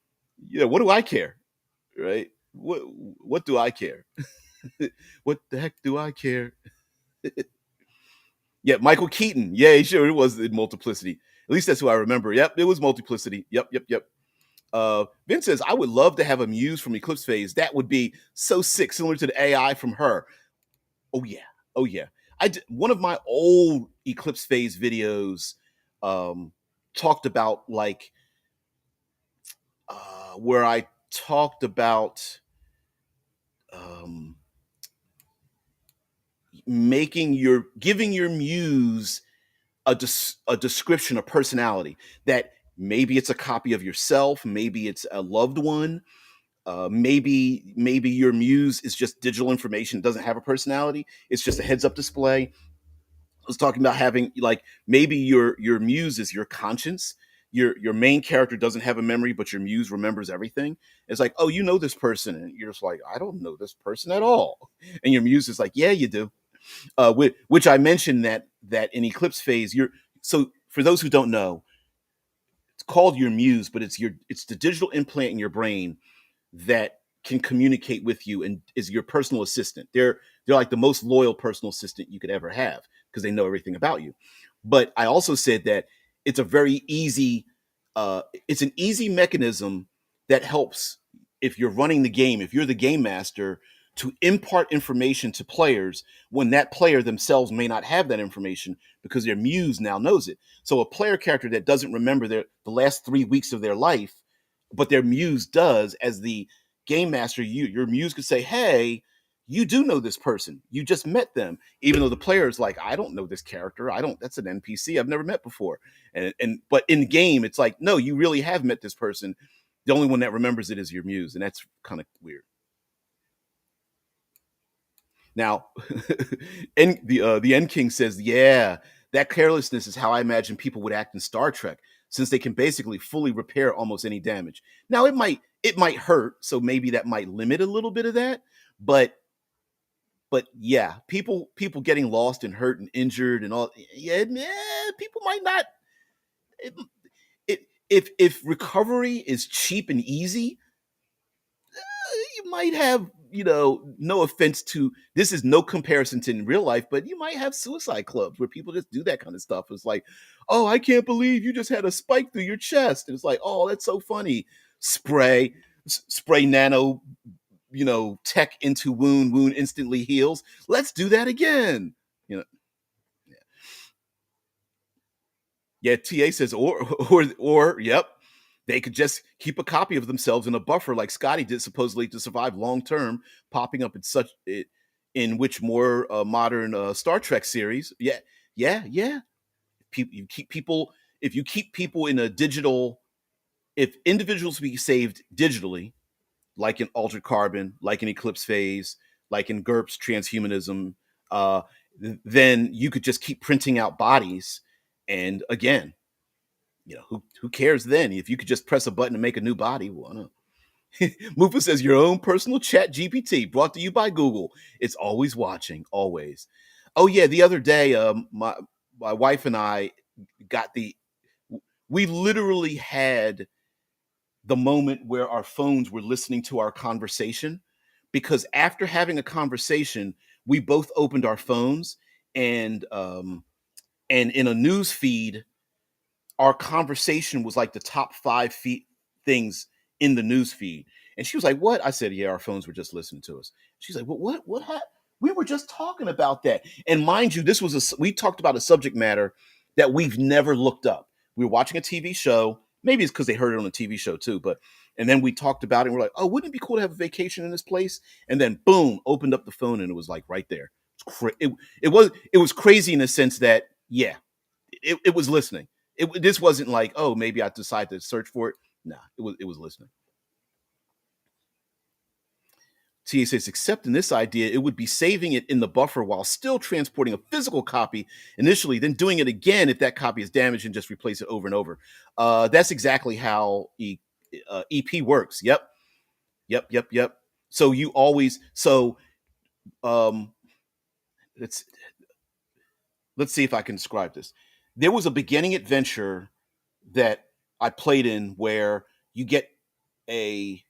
what do I care, right? what what do I care? What the heck do I care? Yeah, Michael Keaton. Yeah, sure it was in Multiplicity. At least that's who I remember. Yep, it was Multiplicity. Yep, yep, yep. Vince says, I would love to have a muse from Eclipse Phase. That would be so sick, similar to the AI from her. Oh yeah, oh yeah. One of my old Eclipse Phase videos talked about like where I talked about um, making your giving your muse a description, a personality that maybe it's a copy of yourself, maybe it's a loved one, maybe your muse is just digital information, doesn't have a personality, it's just a heads up display. I was talking about having like maybe your muse is your conscience. Your main character doesn't have a memory, but your muse remembers everything. It's like, oh, you know this person, and you're just like, I don't know this person at all. And your muse is like, yeah, you do. Which I mentioned that in Eclipse Phase, you're so for those who don't know, it's called your muse, but it's the digital implant in your brain that can communicate with you and is your personal assistant. They're like the most loyal personal assistant you could ever have because they know everything about you. But I also said that it's a very easy it's an easy mechanism that helps if you're running the game, if you're the game master, to impart information to players when that player themselves may not have that information because their muse now knows it. So a player character that doesn't remember the last 3 weeks of their life, but their muse does, as the game master, your muse could say, hey, you do know this person, you just met them, even though the player is like, I don't know this character, I don't, that's an NPC I've never met before. And but in game it's like, no, you really have met this person. The only one that remembers it is your muse, and that's kind of weird. Now, and the End King says, yeah, that carelessness is how I imagine people would act in Star Trek, since they can basically fully repair almost any damage. Now, it might hurt, so maybe that might limit a little bit of that, but yeah, people getting lost and hurt and injured and all, yeah, people might not. It, if recovery is cheap and easy, you might have, no offense to, this is no comparison to in real life, but you might have suicide clubs where people just do that kind of stuff. It's like, oh, I can't believe you just had a spike through your chest. And it's like, oh, that's so funny. Spray nano, tech into wound instantly heals. Let's do that again. You know, yeah, TA says, or, yep, they could just keep a copy of themselves in a buffer like Scotty did supposedly to survive long term, popping up in which more modern Star Trek series. Yeah, yeah, yeah. You keep people if you keep people in a digital, if individuals be saved digitally, like in Altered Carbon, like in Eclipse Phase, like in GURPS Transhumanism, uh, then you could just keep printing out bodies, and again, who cares then if you could just press a button and make a new body? Well, no. Mufa says your own personal chat GPT brought to you by Google. It's always watching, always. Oh yeah, the other day, my wife and I got we literally had the moment where our phones were listening to our conversation, because after having a conversation, we both opened our phones, and in a news feed our conversation was like the top 5 feet things in the news feed. And she was like, "What?" I said, "Yeah, our phones were just listening to us." She's like, What happened? We were just talking about that." And mind you, we talked about a subject matter that we've never looked up. We were watching a TV show. Maybe it's because they heard it on a TV show too, but and then we talked about it and we're like, "Oh, wouldn't it be cool to have a vacation in this place?" And then boom, opened up the phone and it was like right there. It was crazy in the sense that, yeah, it was listening. This wasn't like, oh, maybe I decided to search for it. Nah, it was listening. TA says, except in this idea, it would be saving it in the buffer while still transporting a physical copy initially, then doing it again if that copy is damaged and just replace it over and over. That's exactly how EP works. Yep, yep, yep, yep. So you always um, let's let's see if I can describe this. There was a beginning adventure that I played in where you get a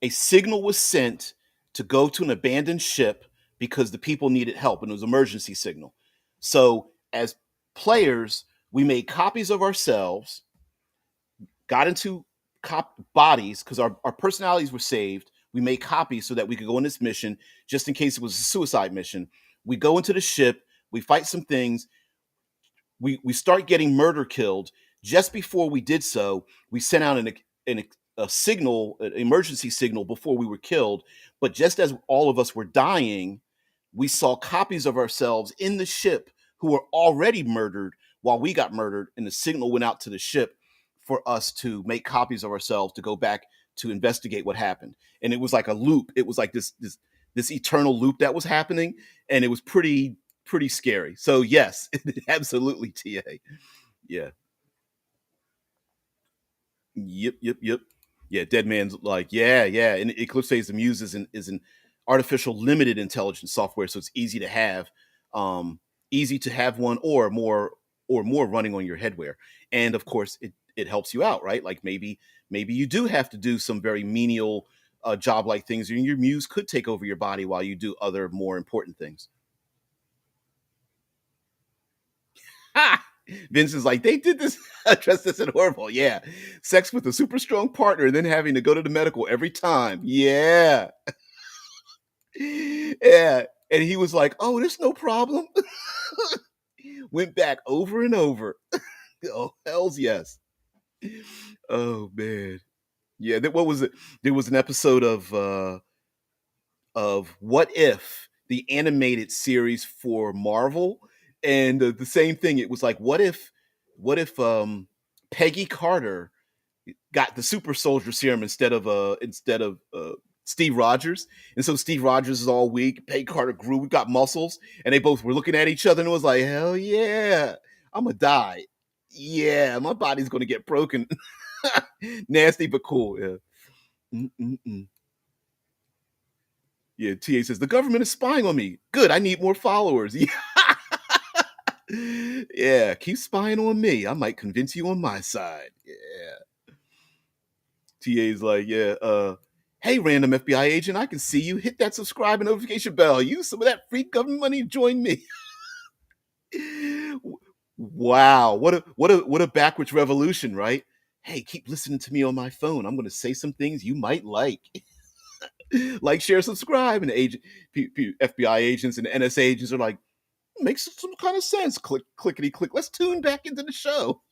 a signal was sent to go to an abandoned ship because the people needed help and it was an emergency signal. So as players, we made copies of ourselves, got into bodies because our personalities were saved. We made copies so that we could go on this mission just in case it was a suicide mission. We go into the ship, we fight some things, we start getting murder killed. Just before we did so, we sent out a signal, an emergency signal before we were killed. But just as all of us were dying, we saw copies of ourselves in the ship who were already murdered while we got murdered, and the signal went out to the ship for us to make copies of ourselves to go back to investigate what happened. And it was like a loop. It was like this eternal loop that was happening, and it was pretty scary. So yes, absolutely, TA. Yeah. Yep. Yeah, Dead Man's like, yeah. And Eclipse Phase the Muse is an artificial limited intelligence software, so it's easy to have one or more running on your headwear. And of course, it helps you out, right? Like maybe you do have to do some very menial job like things, and your muse could take over your body while you do other more important things. Ha! Vince is like, they did this, address this in horrible. Yeah. Sex with a super strong partner and then having to go to the medical every time. Yeah. Yeah. And he was like, oh, there's no problem. Went back over and over. Oh, hells yes. Oh man. Yeah, what was it? There was an episode of What If, the animated series for Marvel, and the same thing. It was like, what if Peggy Carter got the super soldier serum instead of Steve Rogers, and so Steve Rogers is all weak. Peggy Carter grew, got muscles, and they both were looking at each other, and it was like, hell yeah, I'm gonna die. Yeah, my body's gonna get broken. Nasty but cool. Yeah. Mm-mm-mm. Yeah, TA says the government is spying on me. Good, I need more followers. Yeah, yeah, keep spying on me. I might convince you on my side. Yeah. TA's like, yeah, hey, random FBI agent, I can see you. Hit that subscribe and notification bell. Use some of that free government money to join me. Wow, what a backwards revolution, right? Hey, keep listening to me on my phone. I'm going to say some things you might like. Like, share, subscribe, and FBI agents and NSA agents are like, makes some kind of sense. Click, clickety click. Let's tune back into the show.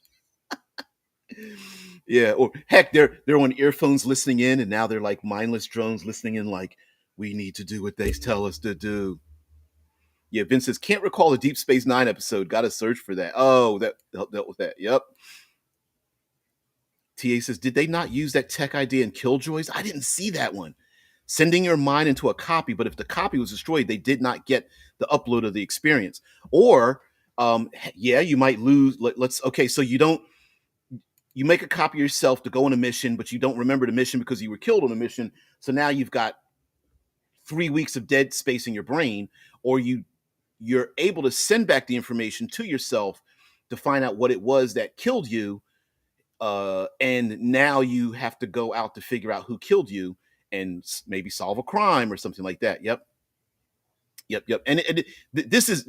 Yeah, or heck, they're on earphones listening in, and now they're like mindless drones listening in. Like, we need to do what they tell us to do. Yeah, Vince says can't recall a Deep Space Nine episode. Got to search for that. Oh, that dealt with that. Yep. TA says, did they not use that tech idea in Killjoys? I didn't see that one. Sending your mind into a copy, but if the copy was destroyed, they did not get the upload of the experience. Or, yeah, you might lose. Okay, so you make a copy of yourself to go on a mission, but you don't remember the mission because you were killed on a mission. So now you've got 3 weeks of dead space in your brain, or you're able to send back the information to yourself to find out what it was that killed you, and now you have to go out to figure out who killed you and maybe solve a crime or something like that. Yep. And this is,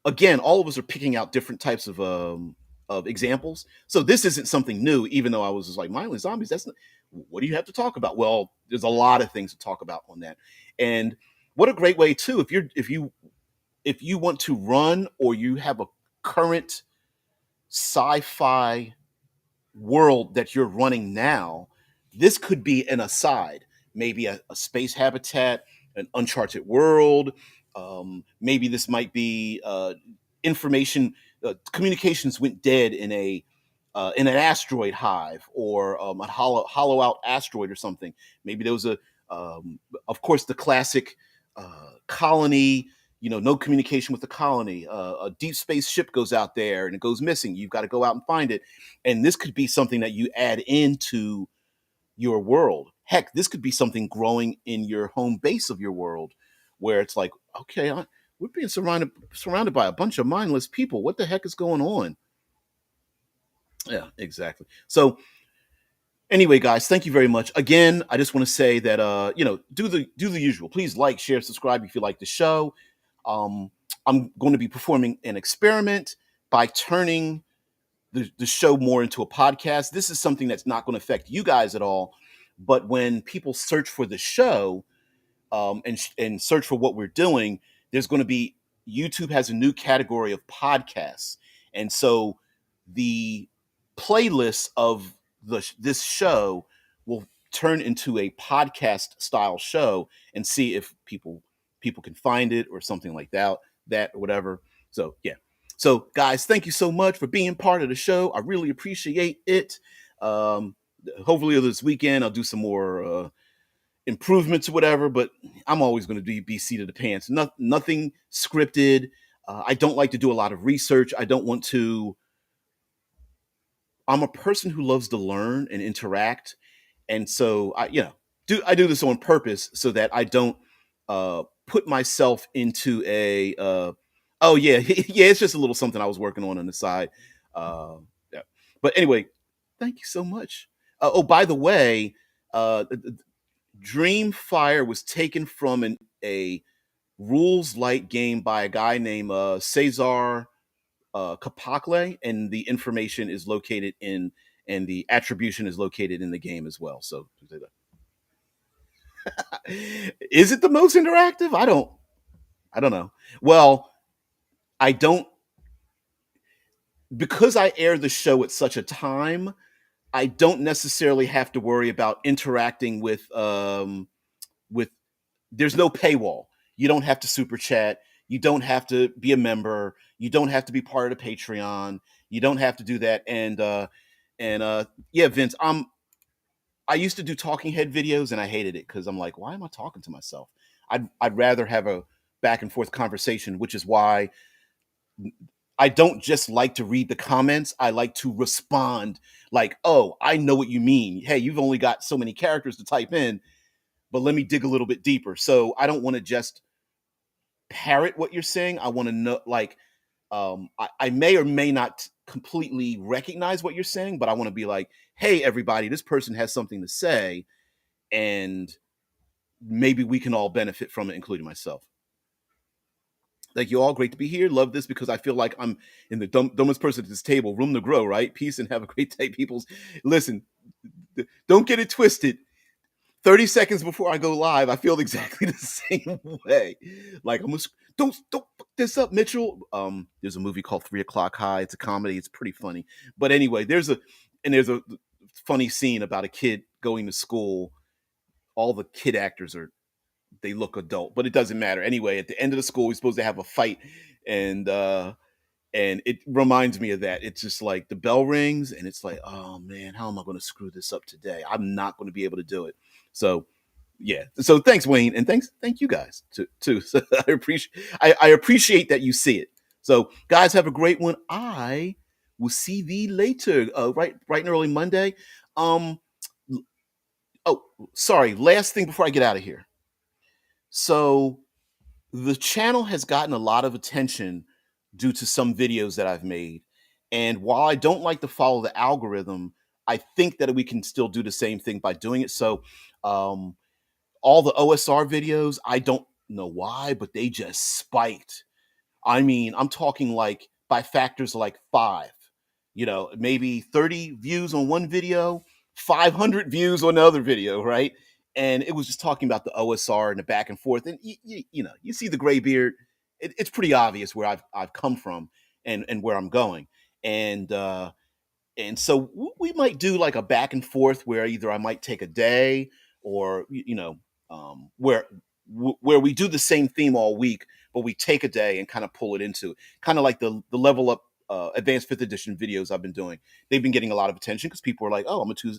again, all of us are picking out different types of examples. So this isn't something new, even though I was just like, mindless zombies. That's not, what do you have to talk about? Well, there's a lot of things to talk about on that. And what a great way too, if you want to run, or you have a current sci-fi world that you're running now, this could be an aside, maybe a space habitat, an uncharted world. Maybe this might be information. Communications went dead in an asteroid hive, or a hollow out asteroid or something. Maybe there was of course, the classic colony. No communication with the colony. A deep space ship goes out there and it goes missing. You've got to go out and find it. And this could be something that you add into your world. Heck, this could be something growing in your home base of your world, where it's like, okay, we're being surrounded by a bunch of mindless people. What the heck is going on? Yeah, exactly. So Anyway, guys, thank you very much. Again, I just want to say that do the usual. Please like, share, subscribe if you like the show. Um, I'm going to be performing an experiment by turning the show more into a podcast. This is something that's not going to affect you guys at all. But when people search for the show, and search for what we're doing, there's going to be YouTube has a new category of podcasts, and so the playlist of this show will turn into a podcast style show, and see if people can find it or something like that or whatever. So yeah. So guys, thank you so much for being part of the show. I really appreciate it. Um, Hopefully this weekend I'll do some more improvements or whatever, but I'm always going to be seat of the pants. Nothing scripted. I don't like to do a lot of research. I don't want to. I'm a person who loves to learn and interact, and so I do this on purpose so that I don't put myself into a oh yeah yeah, it's just a little something I was working on the side. Yeah. But anyway, thank you so much. Oh, by the way, Dreamfire was taken from a rules light game by a guy named Cesar Capacle, and the information is located in and the attribution is located in the game as well. So, is it the most interactive? I don't know. Well, I don't because I air the show at such a time. I don't necessarily have to worry about interacting with there's no paywall. You don't have to super chat. You don't have to be a member. You don't have to be part of the Patreon. You don't have to do that. And yeah, Vince, I used to do talking head videos and I hated it because I'm like, why am I talking to myself? I'd rather have a back and forth conversation, which is why I don't just like to read the comments. I like to respond like, oh, I know what you mean. Hey, you've only got so many characters to type in, but let me dig a little bit deeper. So I don't want to just parrot what you're saying. I want to know, like, I may or may not completely recognize what you're saying, but I want to be like, hey, everybody, this person has something to say, and maybe we can all benefit from it, including myself. Thank you all. Great to be here. Love this because I feel like I'm in the dumbest person at this table. Room to grow, right? Peace and have a great day, peoples. Listen, don't get it twisted. 30 seconds before I go live, I feel exactly the same way. Like I'm just, don't fuck this up, Mitchell. There's a movie called 3 O'clock High. It's a comedy. It's pretty funny. But anyway, there's a funny scene about a kid going to school. All the kid actors they look adult, but it doesn't matter. Anyway, at the end of the school, we're supposed to have a fight, and and it reminds me of that. It's just like the bell rings, and it's like, oh man, how am I going to screw this up today? I'm not going to be able to do it. So, yeah. So thanks, Wayne, and thank you guys too. So I appreciate that you see it. So, guys, have a great one. I will see thee later. Right and early Monday. Um. Oh, sorry. Last thing before I get out of here. So the channel has gotten a lot of attention due to some videos that I've made. And while I don't like to follow the algorithm, I think that we can still do the same thing by doing it. So, um, all the OSR videos, I don't know why, but they just spiked. I mean, I'm talking like by factors like five, maybe 30 views on one video, 500 views on another video, right? And it was just talking about the OSR and the back and forth. And you see the gray beard. It's pretty obvious where I've come from and where I'm going. And so we might do like a back and forth where either I might take a day or where we do the same theme all week, but we take a day and kind of pull it into kind of like the level up advanced fifth edition videos I've been doing. They've been getting a lot of attention because people are like, oh, I'm gonna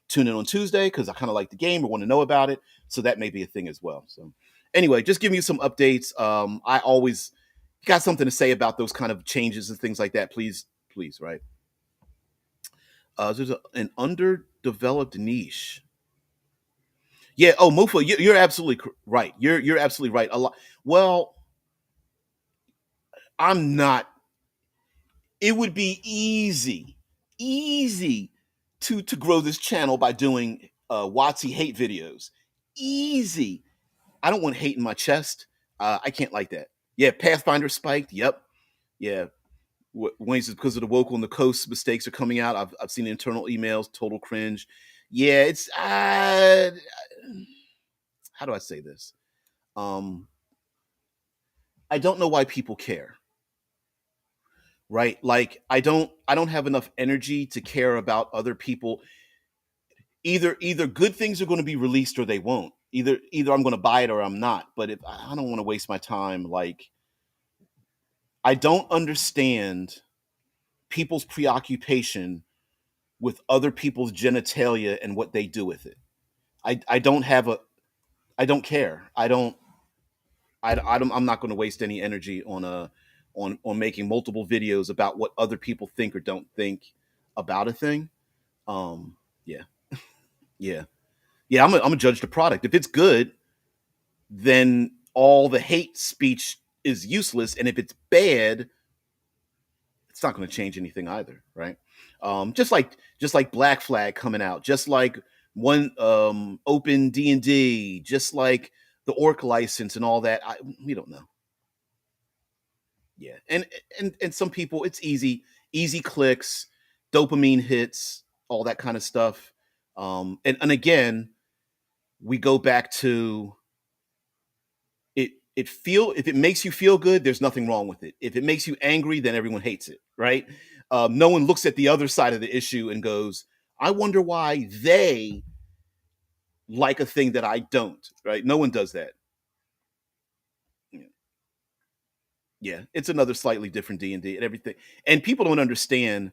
tune in on Tuesday because I kind of like the game or want to know about it. So that may be a thing as well. So anyway, just giving you some updates. I always got something to say about those kind of changes and things like that. Please, right? There's an underdeveloped niche. Yeah. Oh, Mufa, you're absolutely right. You're absolutely right. A lot. Well, I'm not. It would be easy to grow this channel by doing Watsy hate videos. Easy. I don't want hate in my chest. I can't like that. Yeah, Pathfinder spiked. Yep. Yeah. Wayne's is because of the Woke on the Coast mistakes are coming out. I've seen internal emails, total cringe. Yeah, it's how do I say this? Um, I don't know why people care, right? Like I don't have enough energy to care about other people. Either good things are going to be released or they won't. Either I'm going to buy it or I'm not. But if I don't want to waste my time, like I don't understand people's preoccupation with other people's genitalia and what they do with it. I don't have a I don't care. I'm not going to waste any energy on on making multiple videos about what other people think or don't think about a thing. Um, yeah, yeah, yeah. I'm a judge the product. If it's good, then all the hate speech is useless, and if it's bad, it's not going to change anything either, right? Just like Black Flag coming out, just like one open D&D, just like the Orc license and all that. We don't know. Yeah, and some people, it's easy clicks, dopamine hits, all that kind of stuff. And again, we go back to it. If it makes you feel good, there's nothing wrong with it. If it makes you angry, then everyone hates it, right? No one looks at the other side of the issue and goes, "I wonder why they like a thing that I don't." Right? No one does that. Yeah, yeah. It's another slightly different D&D and everything, and people don't understand.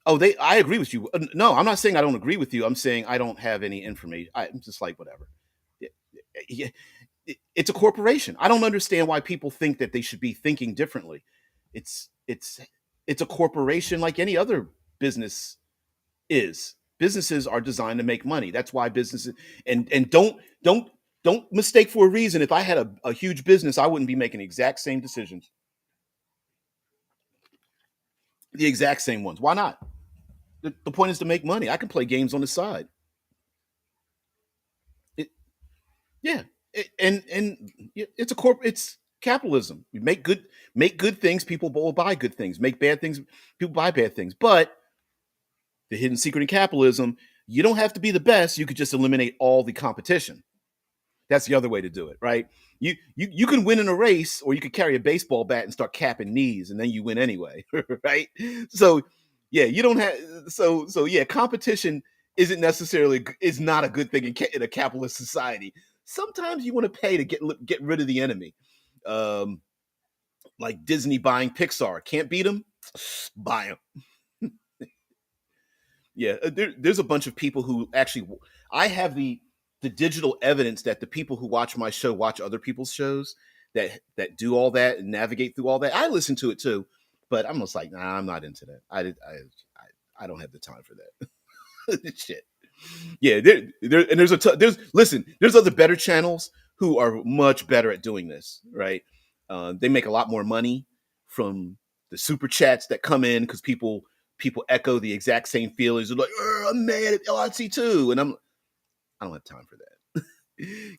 Oh, I agree with you. No, I'm not saying I don't agree with you. I'm saying I don't have any information. I'm just like whatever. Yeah, yeah, it's a corporation. I don't understand why people think that they should be thinking differently. It's it's it's a corporation like any other business is. Businesses are designed to make money. That's why businesses and don't mistake for a reason. If I had a huge business, I wouldn't be making the exact same decisions. The exact same ones. Why not? The point is to make money. I can play games on the side. It, yeah, and it's it's capitalism. You make good things, people will buy good things. Make bad things, people buy bad things. But the hidden secret in capitalism, you don't have to be the best. You could just eliminate all the competition. That's the other way to do it, right? You can win in a race, or you could carry a baseball bat and start capping knees, and then you win anyway, right? So yeah, you don't have so yeah, competition isn't necessarily is not a good thing in a capitalist society. Sometimes you want to pay to get rid of the enemy, um, like Disney buying Pixar. Can't beat them, buy them. Yeah, there's a bunch of people who actually. I have the digital evidence that the people who watch my show watch other people's shows that do all that and navigate through all that. I listen to it too, but I'm just like, nah, I'm not into that. I don't have the time for that shit. Yeah, and there's listen, there's other better channels who are much better at doing this, right? They make a lot more money from the super chats that come in because people echo the exact same feelings. They're like, I'm mad at LIC too, and I don't have time for that.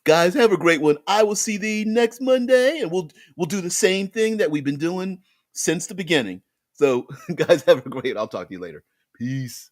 Guys, have a great one. I will see thee next Monday, and we'll do the same thing that we've been doing since the beginning. So, guys, have a great. I'll talk to you later. Peace.